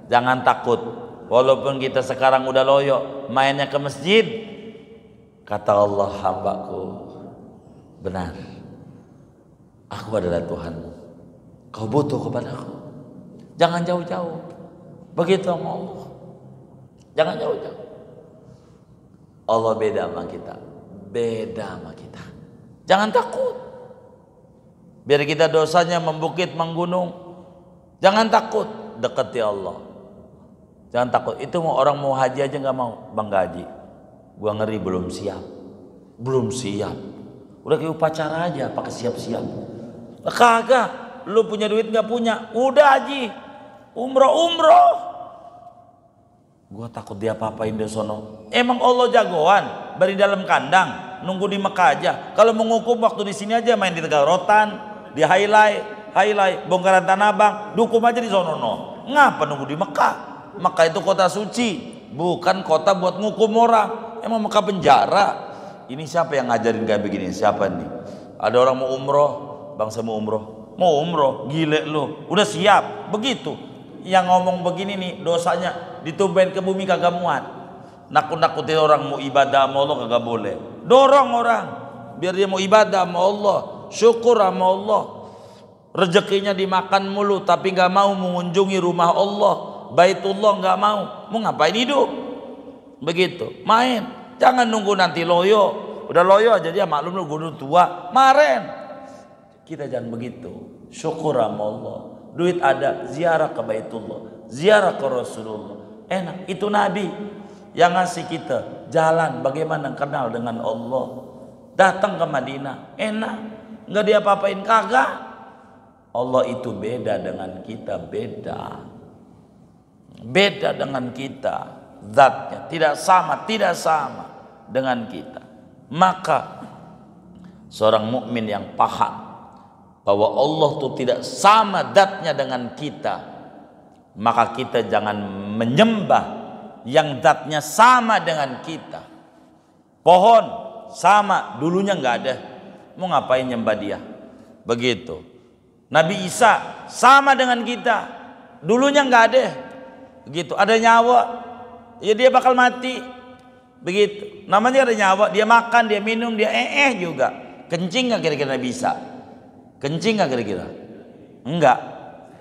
Jangan takut. Walaupun kita sekarang udah loyo, mainnya ke masjid. Kata Allah, hambaku, benar, aku adalah Tuhanmu, kau butuh kepadaku, jangan jauh-jauh. Begitu sama Allah, jangan jauh-jauh. Allah beda sama kita, beda sama kita. Jangan takut. Biar kita dosanya membukit menggunung, jangan takut, dekati Allah. Jangan takut. Itu mau orang mau haji aja nggak mau. Bang Haji, gua ngeri belum siap. Belum siap. Udah kayak upacara aja, pakai siap-siap. Kagak, lu punya duit nggak punya, udah haji, umroh. Gua takut dia apa-apain di sono. Emang Allah jagoan, bari dalam kandang, nunggu di Mekah aja. Kalau mau ngukum waktu di sini aja, main di Tegal Rotan, di highlight, bongkaran Tanah Abang, dukum aja di sono. Ngapa nunggu di Mekah? Mekah itu kota suci, bukan kota buat ngukum orang. Emang Mekah penjara? Ini siapa yang ngajarin kayak begini? Siapa nih? Ada orang mau umroh, bang saya mau umroh. Mau umroh, gile lu. Udah siap, begitu. Yang ngomong begini nih, dosanya ditumbahin ke bumi kagak muat. Nakut-nakutin orang mau ibadah sama Allah kagak boleh. Dorong orang, biar dia mau ibadah sama Allah, syukur sama Allah. Rezekinya dimakan mulu, tapi gak mau mengunjungi rumah Allah. Baitullah gak mau. Mau ngapain hidup? Begitu, main. Jangan nunggu nanti loyo. Udah loyo aja dia maklum lu gunung tua. Maren. Kita jangan begitu. Syukur sama Allah. Duit ada, ziarah ke Baitullah, ziarah ke Rasulullah. Enak. Itu Nabi yang ngasih kita jalan bagaimana kenal dengan Allah. Datang ke Madinah, enak. Nggak diapa-apain, kagak. Allah itu beda dengan kita, beda dengan kita. Zatnya tidak sama dengan kita. Maka seorang mukmin yang paham bahwa Allah itu tidak sama zatnya dengan kita, maka kita jangan menyembah yang zatnya sama dengan kita. Pohon sama, dulunya nggak ada, mau ngapain nyembah dia? Begitu. Nabi Isa sama dengan kita, dulunya nggak ada. Begitu. Ada nyawa, ya dia bakal mati. Begitu. Namanya ada nyawa, dia makan, dia minum, dia juga. Kencing nggak kira-kira Nabi Isa? Kencing nggak kira-kira? Enggak.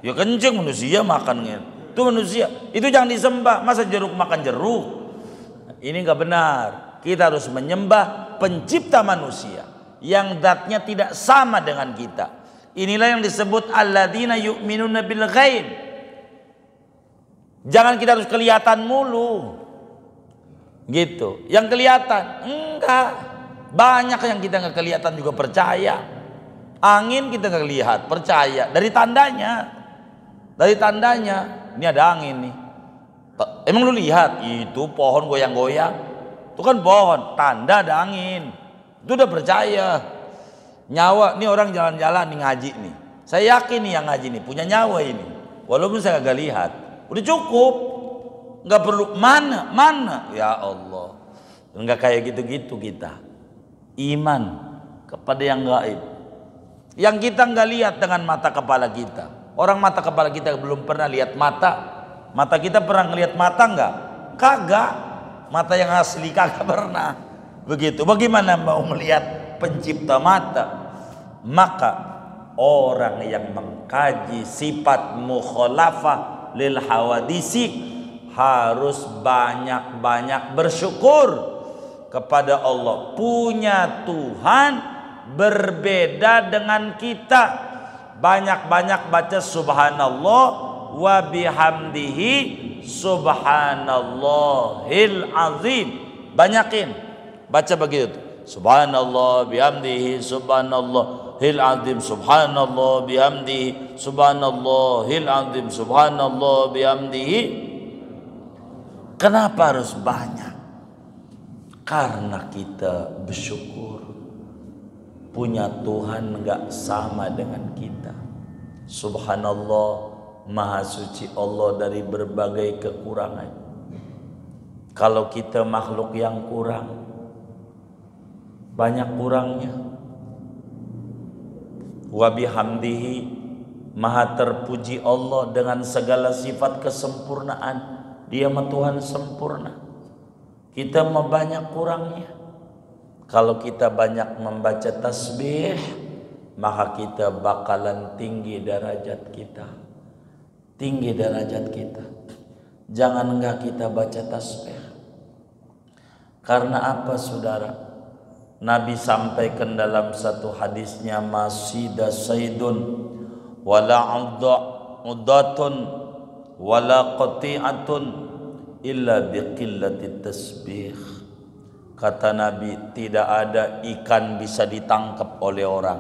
Ya kencing, manusia makan. Itu manusia. Itu jangan disembah. Masa jeruk makan jeruk? Ini nggak benar. Kita harus menyembah pencipta manusia yang zatnya tidak sama dengan kita. Inilah yang disebut alladzina yu'minuna bil ghaib. Jangan kita harus kelihatan mulu. Gitu. Yang kelihatan enggak. Banyak yang kita nggak kelihatan juga percaya. Angin kita nggak lihat, percaya. Dari tandanya, ini ada angin nih. Emang lu lihat? Itu pohon goyang-goyang. Itu kan pohon, tanda ada angin. Itu udah percaya. Nyawa, nih orang jalan-jalan nih ngaji nih. Saya yakin nih yang ngaji nih punya nyawa ini. Walaupun saya nggak lihat, udah cukup. Nggak perlu mana. Ya Allah, nggak kayak gitu-gitu kita. Iman kepada yang gaib. Yang kita nggak lihat dengan mata kepala kita. Orang mata kepala kita belum pernah lihat mata. Mata kita pernah ngelihat mata nggak? Kagak. Mata yang asli kagak pernah. Begitu. Bagaimana mau melihat pencipta mata? Maka orang yang mengkaji sifat mukhalafah lil hawadisi harus banyak-banyak bersyukur kepada Allah. Punya Tuhan berbeda dengan kita. Banyak-banyak baca subhanallah wa bihamdihi subhanallahil azim. Banyakin baca begitu. Subhanallah bihamdihi subhanallahil azim. Subhanallah bihamdihi subhanallahil azim. Subhanallah bihamdihi. Kenapa harus banyak? Karena kita bersyukur punya Tuhan gak sama dengan kita. Subhanallah, maha suci Allah dari berbagai kekurangan. Kalau kita makhluk yang kurang, banyak kurangnya. Wa bihamdihi, maha terpuji Allah dengan segala sifat kesempurnaan. Dia mah Tuhan sempurna. Kita mah banyak kurangnya. Kalau kita banyak membaca tasbih, maka kita bakalan tinggi derajat kita. Tinggi derajat kita. Jangan enggak kita baca tasbih. Karena apa saudara? Nabi sampaikan dalam satu hadisnya, masida saidun wala uddatun wala qati'atun illa biqillati tasbih. Kata Nabi, tidak ada ikan bisa ditangkap oleh orang,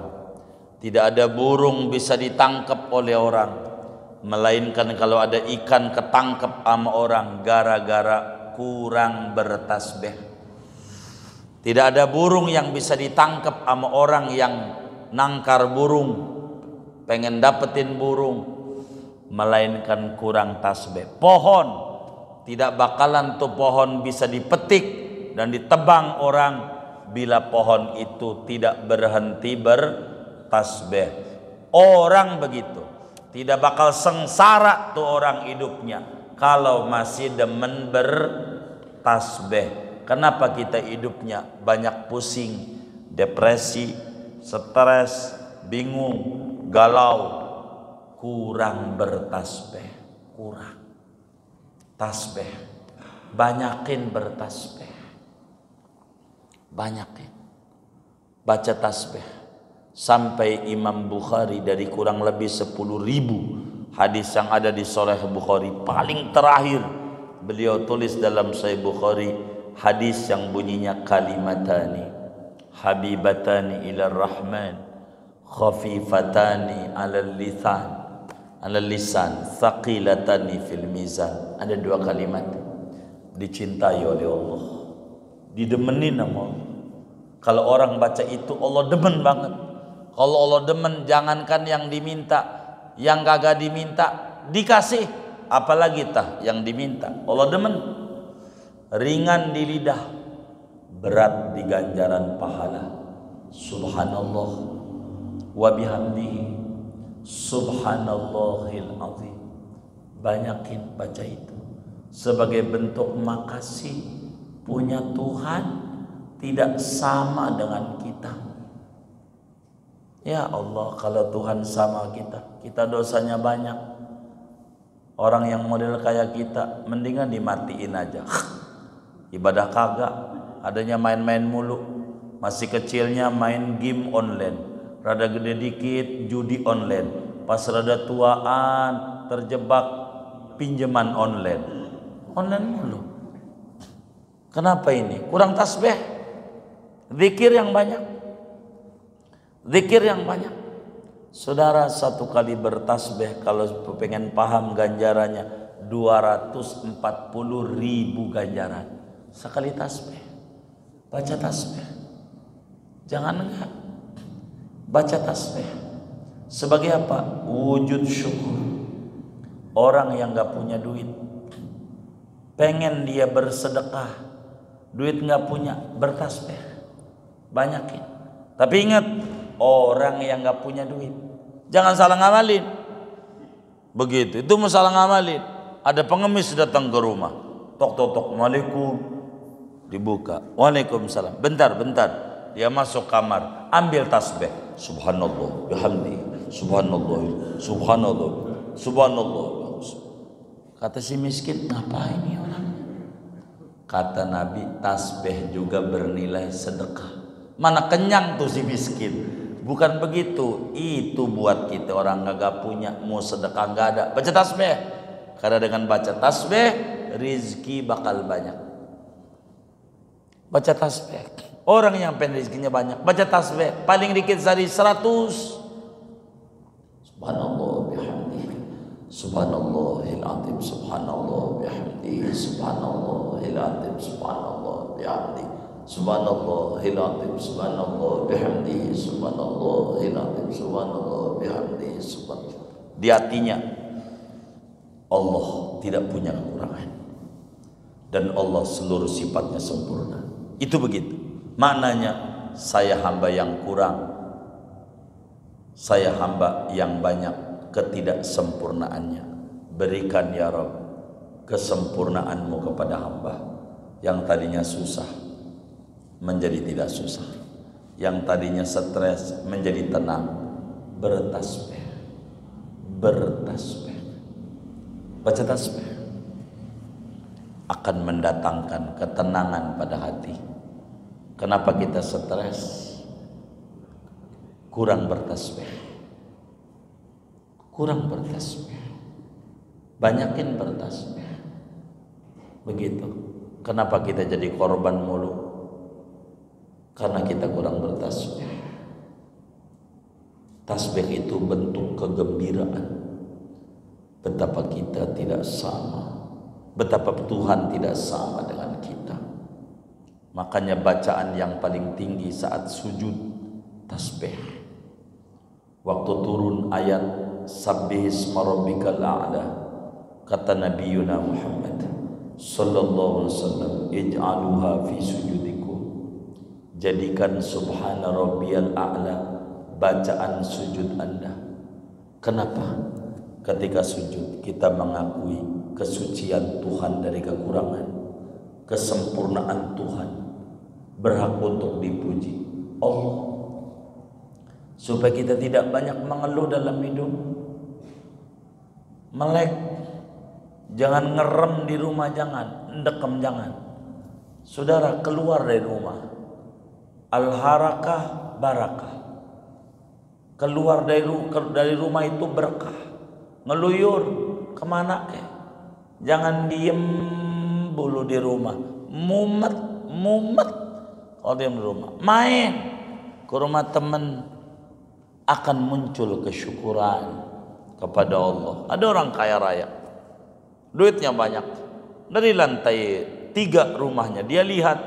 tidak ada burung bisa ditangkap oleh orang, melainkan kalau ada ikan ketangkep sama orang gara-gara kurang bertasbih. Tidak ada burung yang bisa ditangkap sama orang yang nangkar burung, pengen dapetin burung, melainkan kurang tasbih. Pohon tidak bakalan tuh pohon bisa dipetik dan ditebang orang bila pohon itu tidak berhenti bertasbih. Orang begitu, tidak bakal sengsara tuh orang hidupnya kalau masih demen bertasbih. Kenapa kita hidupnya banyak pusing, depresi, stres, bingung, galau? Kurang bertasbih, kurang tasbih. Banyakin bertasbih, banyakin baca tasbih. Sampai Imam Bukhari dari kurang lebih 10.000 hadis yang ada di Sahih Bukhari, paling terakhir beliau tulis dalam Sahih Bukhari hadis yang bunyinya kalimatani habibatani ila rahman khafifatani alal lisan thaqilatani fil mizan. Ada dua kalimat dicintai oleh Allah, didemenin sama Allah. Kalau orang baca itu Allah demen banget. Kalau Allah demen, jangankan yang diminta, yang kagak diminta dikasih, apalagi tah yang diminta. Allah demen. Ringan di lidah, berat di ganjaran pahala. Subhanallah wa bihamdihi subhanallahil azim. Banyakin baca itu sebagai bentuk makasih punya Tuhan tidak sama dengan kita. Ya Allah, kalau Tuhan sama kita, kita dosanya banyak. Orang yang model kayak kita mendingan dimatiin aja. Ibadah kagak, adanya main-main mulu. Masih kecilnya main game online, rada gede dikit judi online, pas rada tuaan terjebak pinjaman online. Online mulu. Kenapa ini? Kurang tasbih. Zikir yang banyak. Zikir yang banyak. Saudara, satu kali bertasbih kalau pengen paham ganjarannya 240.000 ganjaran. Sekali tasbih, baca tasbih, jangan enggak baca tasbih. Sebagai apa? Wujud syukur. Orang yang enggak punya duit, pengen dia bersedekah, duit enggak punya, bertasbih, banyakin. Tapi ingat, orang yang enggak punya duit, jangan salah ngamalin. Begitu, itu masalah ngamalin. Ada pengemis datang ke rumah, tok tok tok, Waalaikumsalam. Dibuka, Waalaikumsalam. Bentar, dia masuk kamar, ambil tasbih, subhanallah bihamdi, subhanallah, subhanallah, subhanallah. Kata si miskin, ngapain ini orang? Kata Nabi, tasbih juga bernilai sedekah. Mana kenyang tuh si miskin? Bukan begitu, itu buat kita orang kagak punya, mau sedekah nggak ada, baca tasbih. Karena dengan baca tasbih rizki bakal banyak. Baca tasbih. Orang yang pengen rezekinya banyak, baca tasbih. Paling dikit sehari 100. Subhanallah bihamdihi subhanallahil azim, subhanallah bihamdihi subhanallahil azim, subhanallah bihamdihi subhanallahil azim, subhanallah bihamdihi subhanallahil azim, subhanallah bihamdihi subhanallah. Di hatinya Allah tidak punya kekurangan dan Allah seluruh sifatnya sempurna. Itu begitu maknanya. Saya hamba yang kurang, saya hamba yang banyak ketidaksempurnaannya. Berikan ya Rabb kesempurnaanmu kepada hamba yang tadinya susah menjadi tidak susah, yang tadinya stres menjadi tenang. Bertasbih, bertasbih, baca tasbih akan mendatangkan ketenangan pada hati. Kenapa kita stres? Kurang bertasbih. Kurang bertasbih. Banyakin bertasbih. Begitu. Kenapa kita jadi korban mulu? Karena kita kurang bertasbih. Tasbih itu bentuk kegembiraan. Betapa kita tidak sama, betapa Tuhan tidak sama dengan kita. Makanya bacaan yang paling tinggi saat sujud tasbih. Waktu turun ayat Sabbihisma rabbikal a'la, kata Nabi Muhammad sallallahu alaihi wasallam, ij'aluha fi sujudikum, jadikan subhana rabbiyal a'la bacaan sujud Anda. Kenapa? Ketika sujud kita mengakui kesucian Tuhan dari kekurangan, kesempurnaan Tuhan, berhak untuk dipuji Allah. Supaya kita tidak banyak mengeluh dalam hidup, melek, jangan ngerem di rumah, jangan ndekem, jangan. Saudara keluar dari rumah, al-harakah barakah, keluar dari rumah itu berkah. Ngeluyur kemana ke? Jangan diem bulu di rumah, mumet kalau diem di rumah. Main ke rumah teman, akan muncul kesyukuran kepada Allah. Ada orang kaya raya, duitnya banyak, dari lantai 3 rumahnya dia lihat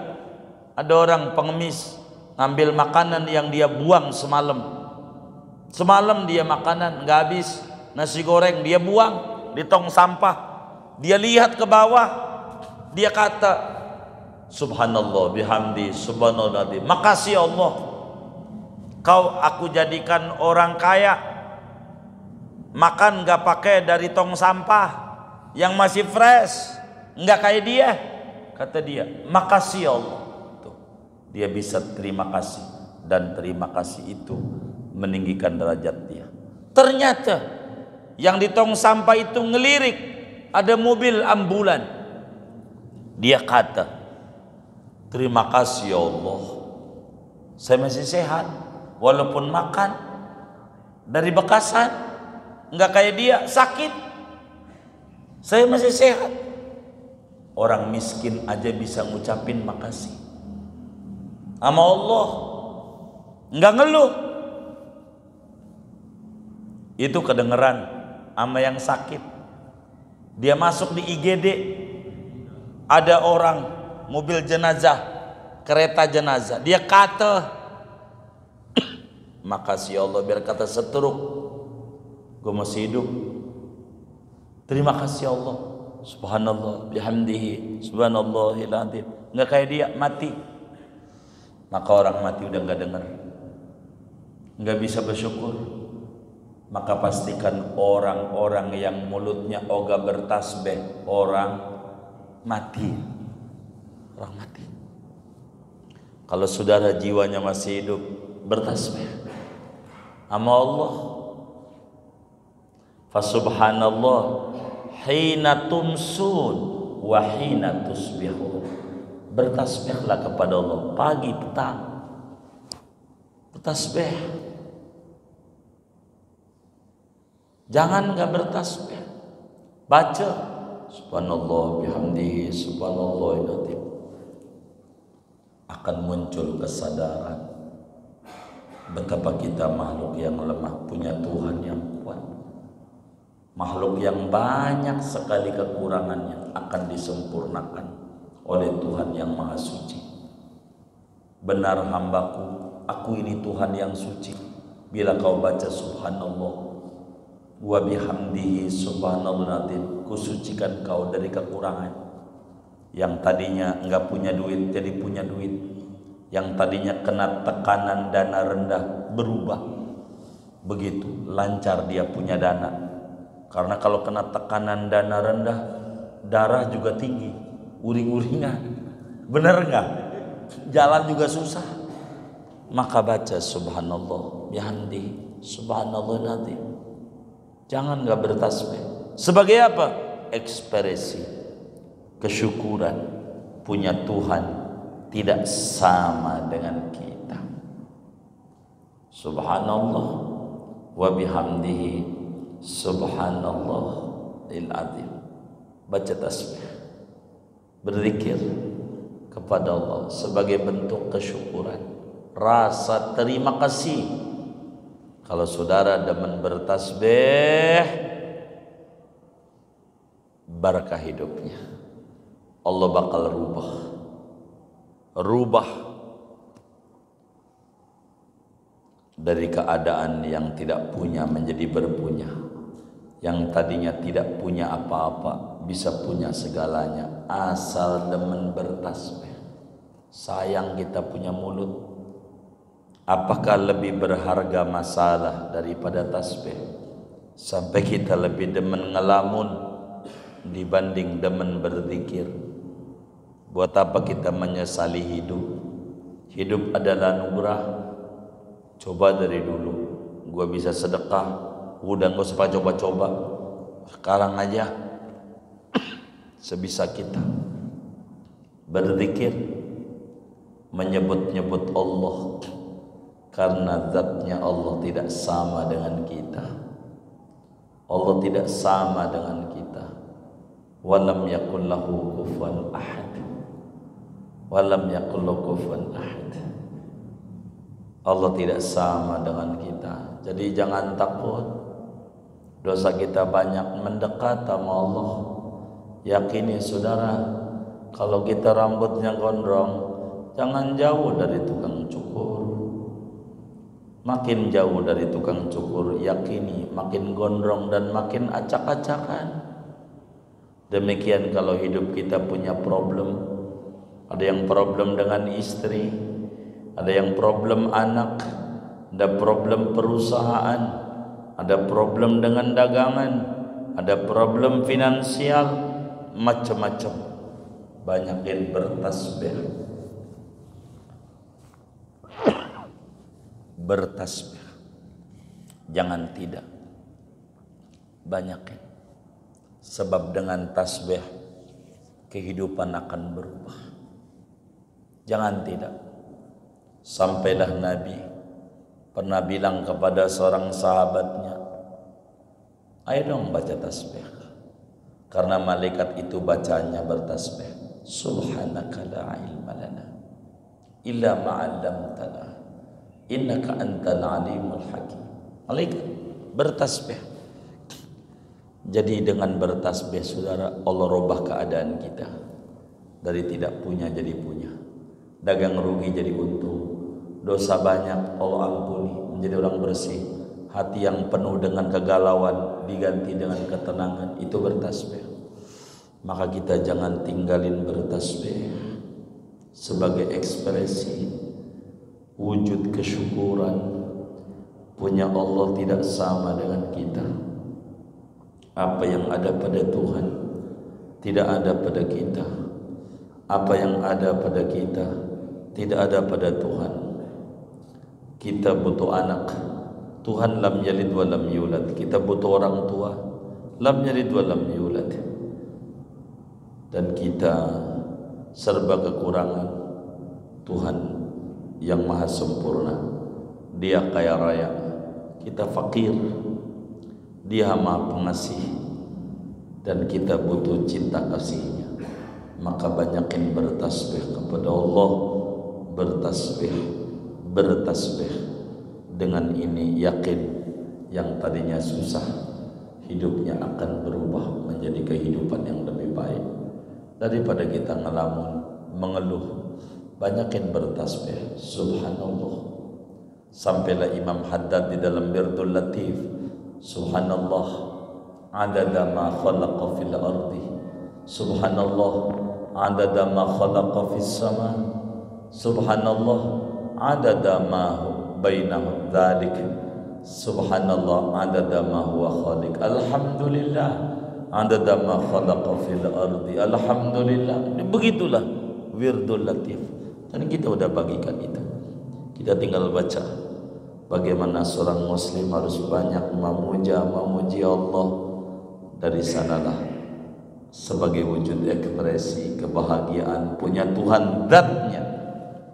ada orang pengemis ngambil makanan yang dia buang semalam dia makanan nggak habis, nasi goreng dia buang di tong sampah. Dia lihat ke bawah, dia kata subhanallah bihamdi subhanallah, makasih Allah, kau aku jadikan orang kaya, makan gak pakai dari tong sampah yang masih fresh, nggak kayak dia. Kata dia, makasih Allah. Tuh, dia bisa terima kasih, dan terima kasih itu meninggikan derajat dia. Ternyata yang di tong sampah itu ngelirik, ada mobil ambulan. Dia kata, terima kasih ya Allah, saya masih sehat, walaupun makan dari bekasan, nggak kayak dia sakit, saya masih sehat. Orang miskin aja bisa ngucapin makasih sama Allah, nggak ngeluh. Itu kedengeran sama yang sakit. Dia masuk di IGD, ada orang mobil jenazah, kereta jenazah, dia kata makasih Allah, biar kata setruk, gue masih hidup, terima kasih Allah, subhanallah bihamdihi subhanallahil adzim. Nggak kayak dia mati. Maka orang mati udah nggak dengar, nggak bisa bersyukur. Maka pastikan orang-orang yang mulutnya ogah bertasbih orang mati. Orang mati. Kalau saudara jiwanya masih hidup, bertasbih sama Allah. Fasubhanallah hina tumsun wa hina tusbihun. Bertasbihlah kepada Allah pagi petang. Bertasbih. Jangan nggak bertasbih. Baca subhanallah bihamdihi subhanallahil adzim. Akan muncul kesadaran betapa kita makhluk yang lemah punya Tuhan yang kuat. Makhluk yang banyak sekali kekurangannya akan disempurnakan oleh Tuhan yang Maha Suci. Benar hambaku, aku ini Tuhan yang suci. Bila kau baca subhanallah wa bihamdihi subhanallahil adzim, kusucikan kau dari kekurangan. Yang tadinya enggak punya duit jadi punya duit. Yang tadinya kena tekanan dana rendah berubah. Begitu lancar dia punya dana. Karena kalau kena tekanan dana rendah, darah juga tinggi, uring-uringan. Bener enggak? Jalan juga susah. Maka baca subhanallah bihamdihi subhanallahil adzim. Jangan nggak bertasbih. Sebagai apa? Ekspresi kesyukuran punya Tuhan tidak sama dengan kita. Subhanallah wa bihamdihi subhanallahil azim. Baca tasbih, berzikir kepada Allah sebagai bentuk kesyukuran, rasa terima kasih. Kalau saudara demen bertasbih, barakah hidupnya. Allah bakal rubah dari keadaan yang tidak punya menjadi berpunya, yang tadinya tidak punya apa-apa bisa punya segalanya asal demen bertasbih. Sayang kita punya mulut. Apakah lebih berharga masalah daripada tasbih? Sampai kita lebih demen ngelamun dibanding demen berzikir. Buat apa kita menyesali hidup? Hidup adalah anugerah. Coba dari dulu gua bisa sedekah, udah gak usah coba-coba. Sekarang aja sebisa kita berzikir, menyebut-nyebut Allah, karena zatnya Allah tidak sama dengan kita. Allah tidak sama dengan kita. Walam yakul lahu kufuwan ahad. Walam yakul lahu kufuwan ahad. Allah tidak sama dengan kita. Jadi jangan takut. Dosa kita banyak, mendekat sama Allah. Yakini saudara, kalau kita rambutnya gondrong, jangan jauh dari tukang cukur. Makin jauh dari tukang cukur, yakini makin gondrong dan makin acak-acakan. Demikian kalau hidup kita punya problem. Ada yang problem dengan istri, ada yang problem anak, ada problem perusahaan, ada problem dengan dagangan, ada problem finansial, macam-macam. Banyakin bertasbih. Bertasbih, jangan tidak. Banyakin. Sebab dengan tasbih kehidupan akan berubah. Jangan tidak. Sampailah Nabi pernah bilang kepada seorang sahabatnya, ayo dong baca tasbih. Karena malaikat itu bacanya bertasbih. Subhanaka la ilma lana illa ma'allamtana innaka antal alimul hakim. Malaikat bertasbih. Jadi dengan bertasbih saudara, Allah rubah keadaan kita. Dari tidak punya jadi punya, dagang rugi jadi untung, dosa banyak Allah ampuni menjadi orang bersih, hati yang penuh dengan kegalauan diganti dengan ketenangan. Itu bertasbih. Maka kita jangan tinggalin bertasbih sebagai ekspresi wujud kesyukuran. Punya Allah tidak sama dengan kita. Apa yang ada pada Tuhan tidak ada pada kita. Apa yang ada pada kita tidak ada pada Tuhan. Kita butuh anak, Tuhan lam yalid wa lam yulad. Kita butuh orang tua, lam yalid wa lam yulad. Dan kita serba kekurangan. Tuhan yang maha sempurna, Dia kaya raya, kita fakir. Dia maha pengasih dan kita butuh cinta kasih-Nya. Maka banyakin bertasbih kepada Allah. Bertasbih dengan ini yakin yang tadinya susah hidupnya akan berubah menjadi kehidupan yang lebih baik. Daripada kita ngelamun, mengeluh, banyakin bertasbih. Subhanallah. Sampailah Imam Haddad di dalam Birdul Latif, Subhanallah adada ma khalaqa fil ardi, Subhanallah adada ma khalaqa fis sama, Subhanallah adada ma bainahu dzalik, Subhanallah adada ma huwa khaliq, Alhamdulillah adada ma khalaqa fil ardi, Alhamdulillah. Begitulah Wirdul Latif. Dan kita udah bagikan itu. Kita tinggal baca. Bagaimana seorang muslim harus banyak memuji Allah. Dari sanalah sebagai wujud ekspresi kebahagiaan punya Tuhan zatnya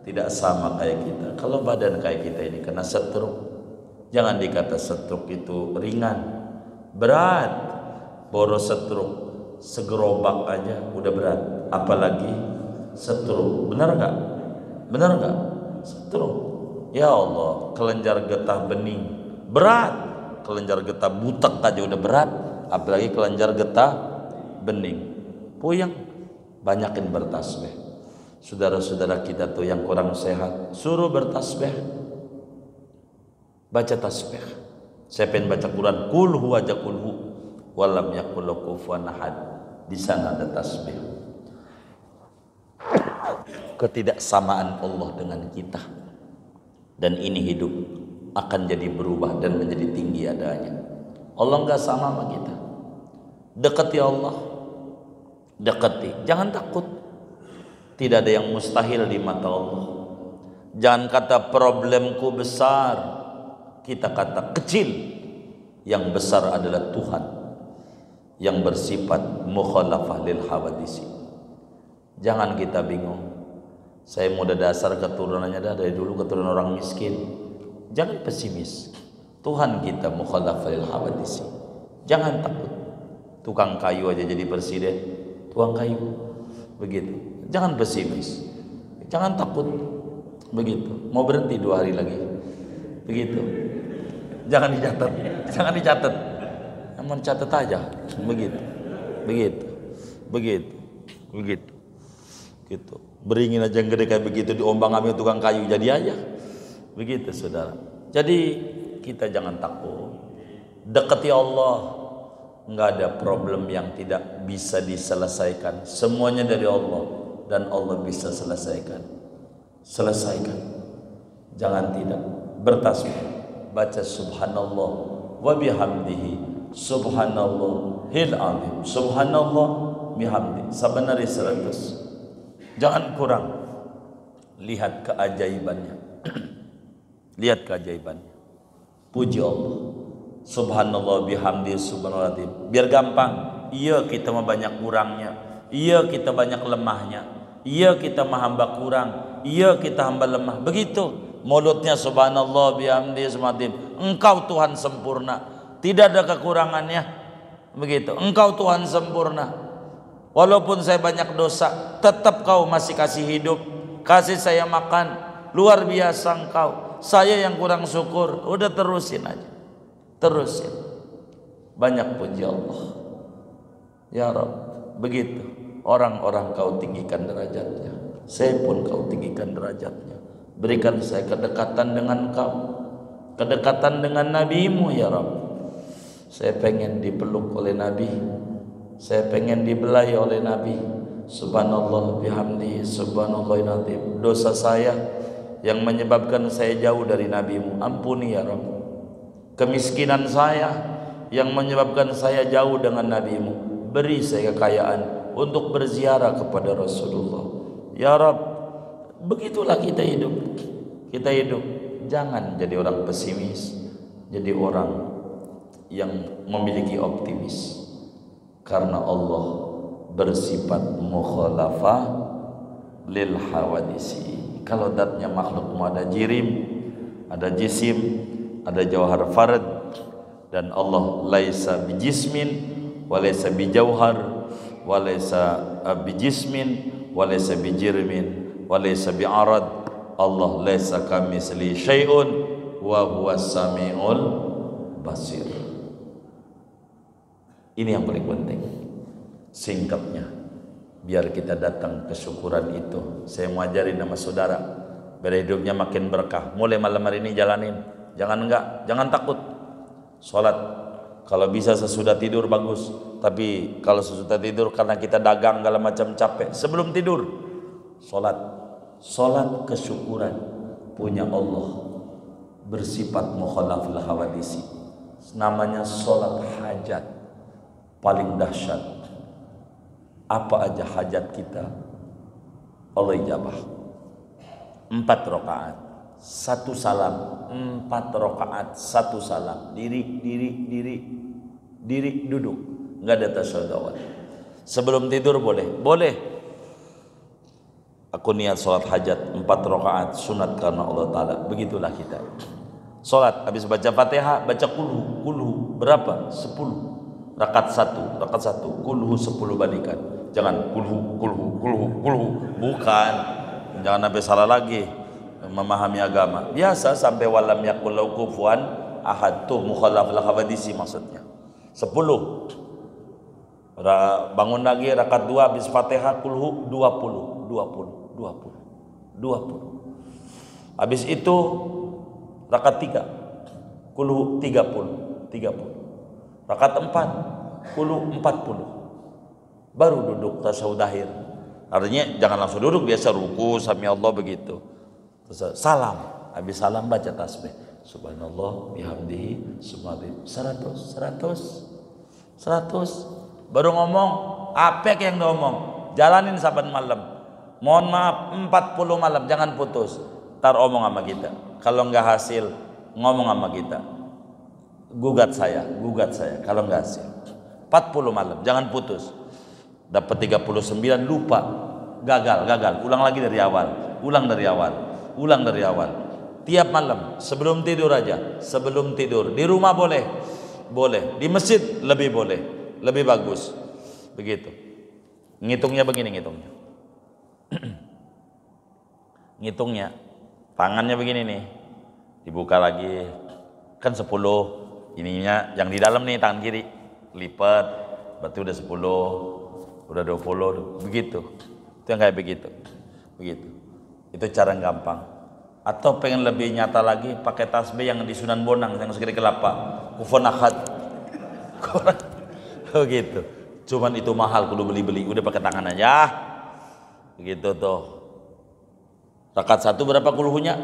tidak sama kayak kita. Kalau badan kayak kita ini kena stroke, jangan dikata stroke itu ringan, berat. Boros stroke segerobak aja udah berat, apalagi stroke. Benar nggak? Benar nggak? Stroke. Ya Allah, kelenjar getah bening berat, kelenjar getah butek aja udah berat, apalagi kelenjar getah bening. Puyeng, banyakin bertasbih. Saudara-saudara kita tuh yang kurang sehat, suruh bertasbih, baca tasbih. Saya pengen baca Quran, kul huwa aja kul hu walam yakul kufuwan ahad. Di sana ada tasbih. Ketidaksamaan Allah dengan kita, dan ini hidup akan jadi berubah dan menjadi tinggi adanya. Allah enggak sama sama kita. Dekati Allah, dekati, jangan takut. Tidak ada yang mustahil di mata Allah. Jangan kata problemku besar, kita kata kecil. Yang besar adalah Tuhan yang bersifat mukhalafah lil hawadisi. Jangan kita bingung. Saya muda dasar keturunannya dari dulu keturunan orang miskin. Jangan pesimis. Tuhan kita mukhalafah lil hawadisi. Jangan takut. Tukang kayu aja jadi presiden, tukang kayu. Begitu. Jangan pesimis, jangan takut. Begitu. Mau berhenti 2 hari lagi. Begitu. Jangan dicatat, jangan dicatat. Namun catat aja. Begitu. Begitu. Begitu. Begitu. Gitu. Beringin aja yang gede kayak begitu, diombang-ambing tukang kayu jadi aja. Begitu, saudara. Jadi kita jangan takut. Dekati Allah. Enggak ada problem yang tidak bisa diselesaikan. Semuanya dari Allah. Dan Allah bisa selesaikan. Selesaikan. Jangan tidak. Bertasbih, baca subhanallah wa bihamdihi subhanallahil azim, subhanallah bihamdi, sabanari 100. Jangan kurang. Lihat keajaibannya. Lihat keajaibannya. Puji Allah. Subhanallah bihamdi subhanallah. Biar gampang. Iya kita mah banyak kurangnya. Iya kita banyak lemahnya. Iya kita mah hamba kurang. Iya kita hamba lemah. Begitu. Mulutnya subhanallah bihamdi subhanallah. Engkau Tuhan sempurna. Tidak ada kekurangannya. Begitu. Engkau Tuhan sempurna. Walaupun saya banyak dosa, tetap kau masih kasih hidup. Kasih saya makan. Luar biasa engkau. Saya yang kurang syukur. Udah terusin aja. Terusin. Banyak puji Allah. Ya Rabb. Begitu. Orang-orang kau tinggikan derajatnya. Saya pun kau tinggikan derajatnya. Berikan saya kedekatan dengan kau. Kedekatan dengan Nabi-Mu ya Rabb. Saya pengen dipeluk oleh Nabi. Saya pengen dibelai oleh Nabi. Subhanallah bihamdi subhanallahil azim. Dosa saya yang menyebabkan saya jauh dari Nabi-Mu, ampuni ya Rabb. Kemiskinan saya yang menyebabkan saya jauh dengan Nabi-Mu, beri saya kekayaan untuk berziarah kepada Rasulullah. Ya Rabb, begitulah kita hidup. Kita hidup. Jangan jadi orang pesimis. Jadi orang yang memiliki optimis. Karena Allah bersifat mukhalafah lil hawadisi. Kalau datnya makhluk ada jirim, ada jisim, ada jauhar farad, dan Allah laisa bijismin walaysa bijauhar walaysa bijismin walaysa bijirmin walaysa bi'arad. Allah laisa kamitsli syai'un wa huwas samiul basir. Ini yang paling penting. Singkatnya, biar kita datang kesyukuran itu. Saya mau ajarin sama saudara, biar hidupnya makin berkah. Mulai malam hari ini jalanin. Jangan enggak, jangan takut. Sholat kalau bisa sesudah tidur bagus. Tapi kalau sesudah tidur karena kita dagang segala macam capek, sebelum tidur sholat. Sholat kesyukuran punya Allah, bersifat mukhalafil hawadisi. Namanya sholat hajat, paling dahsyat. Apa aja hajat kita Allah ijabah. 4 rakaat 1 salam, 4 rakaat 1 salam. Diri, duduk. Enggak ada tasyahud awal. Sebelum tidur boleh. Aku niat sholat hajat 4 rakaat sunat karena Allah Ta'ala. Begitulah kita sholat, habis baca fatihah baca kulhu berapa? 10. Rakaat 1 kulhu 10 balikan. Jangan kulhu bukan, jangan sampai salah lagi memahami agama. Biasa sampai walam yakul lahu kufuwan ahad, tuh mukhalaf al-hadisi maksudnya. 10. Bangun lagi rakaat 2 habis fatihah kulhu 20. Habis itu rakaat 3 kulhu 30. Rakaat 4 kulhu 40. Baru duduk tasyahud akhir. Artinya jangan langsung duduk, biasa ruku sami Allah begitu. Terus salam, habis salam baca tasbih. Subhanallah bihamdihi subhanallah 100. Baru ngomong apa yang ngomong? Jalanin saban malam. Mohon maaf 40 malam, jangan putus. Tar omong sama kita. Kalau nggak hasil ngomong sama kita. Gugat saya. Kalau nggak hasil 40 malam, jangan putus. Dapat 39 lupa, gagal. Ulang lagi dari awal. Ulang dari awal. Tiap malam sebelum tidur aja. Sebelum tidur di rumah boleh. Di masjid lebih boleh, lebih bagus. Begitu. Ngitungnya begini ngitungnya tangannya begini nih, dibuka lagi kan 10, ininya yang di dalam nih tangan kiri lipat, berarti udah 10, udah 20, begitu. Itu yang kayak begitu. Itu cara gampang. Atau pengen lebih nyata lagi, pakai tasbih yang di Sunan Bonang yang segede kelapa, kufon ahad. Begitu. Cuman itu mahal, kudu beli, udah pakai tangan aja. Begitu tuh. Rakaat 1 berapa kulhunya?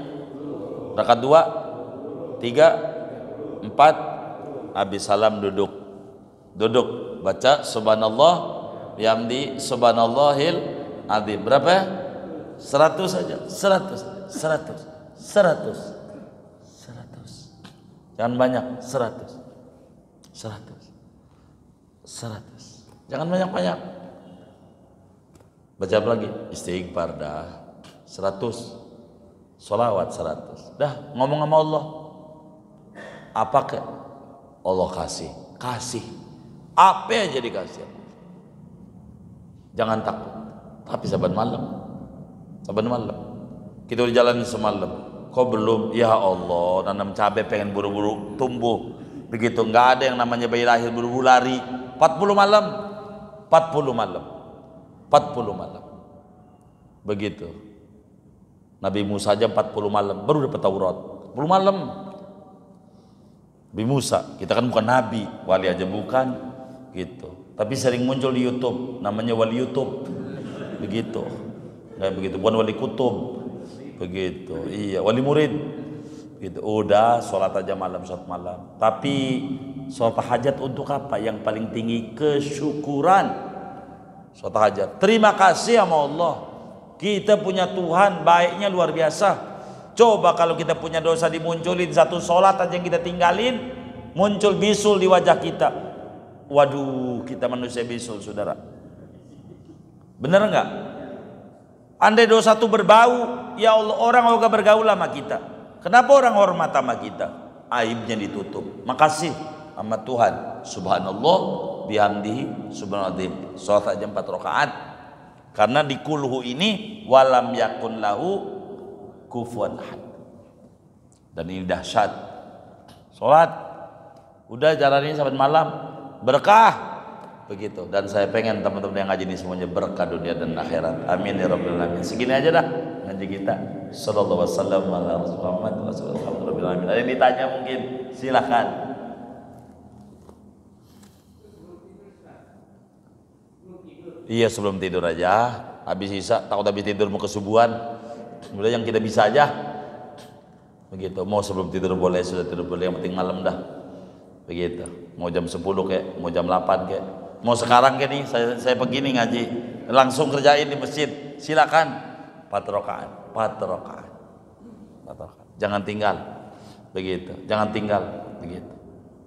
Rakaat 2, 3, 4. Habis salam duduk. Baca subhanallah bihamdi subhanallahil azim. Berapa ya? 100 saja. 100. Jangan banyak. 100. Jangan banyak. Baca apa lagi? Istighfar dah 100. Sholawat 100. Dah ngomong sama Allah. Apa ke? Allah kasih. Apa aja dikasih. Jangan takut. Tapi saban malam. Kita udah jalanin semalam. Kok belum? Ya Allah, nanam cabai pengen buru-buru tumbuh. Begitu, nggak ada yang namanya bayi lahir buru-buru lari. 40 malam. Begitu. Nabi Musa aja 40 malam baru dapat Taurat. 40 malam. Nabi Musa, kita kan bukan nabi, wali aja bukan, gitu. Tapi sering muncul di YouTube, namanya wali YouTube. Begitu. Kayak begitu, bukan wali kutub. Begitu. Iya, wali murid. Gitu. Udah sholat aja sholat malam. Tapi sholat hajat untuk apa? Yang paling tinggi kesyukuran. Sholat hajat. Terima kasih sama Allah. Kita punya Tuhan baiknya luar biasa. Coba kalau kita punya dosa dimunculin satu sholat aja yang kita tinggalin, muncul bisul di wajah kita. Waduh, kita manusia bisul, saudara. Bener nggak? Andai dosa itu berbau, ya Allah, orang juga bergaul sama kita. Kenapa orang hormat sama kita? Aibnya ditutup. Makasih sama Tuhan. Subhanallah bihamdihi subhanallah. Sholat aja 4 rakaat. Karena di kulhu ini walam yakun lahu kufuwan ahad. Dan ini dahsyat. Sholat udah jalanin sampai malam, berkah. Begitu. Dan saya pengen teman-teman yang ngaji ini semuanya berkah dunia dan akhirat. Amin ya rabbal alamin. Segini aja dah ngaji kita. Sallallahu wasallam ala Muhammad wa sallallahu rabbil alamin. Ada yang ditanya mungkin, silakan. Iya, sebelum tidur aja. Habis isya takut habis tidur mau kesubuhan. Udah yang kita bisa aja. Begitu. Mau sebelum tidur boleh, sudah tidur boleh, yang penting malam dah. Begitu. Mau jam 10 kek, mau jam 8 kek. Mau sekarang kek nih, saya pergi nih ngaji. Langsung kerjain di masjid. Silakan. 4 rakaat. Jangan tinggal. Begitu. Jangan tinggal. Begitu.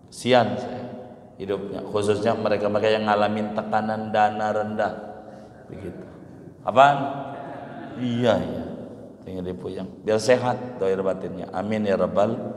Kesian saya hidupnya, khususnya mereka-mereka yang ngalamin tekanan dana rendah. Begitu. Apaan? Iya, tinggal dipuyang biar sehat dohir batinnya. Amin ya rabbal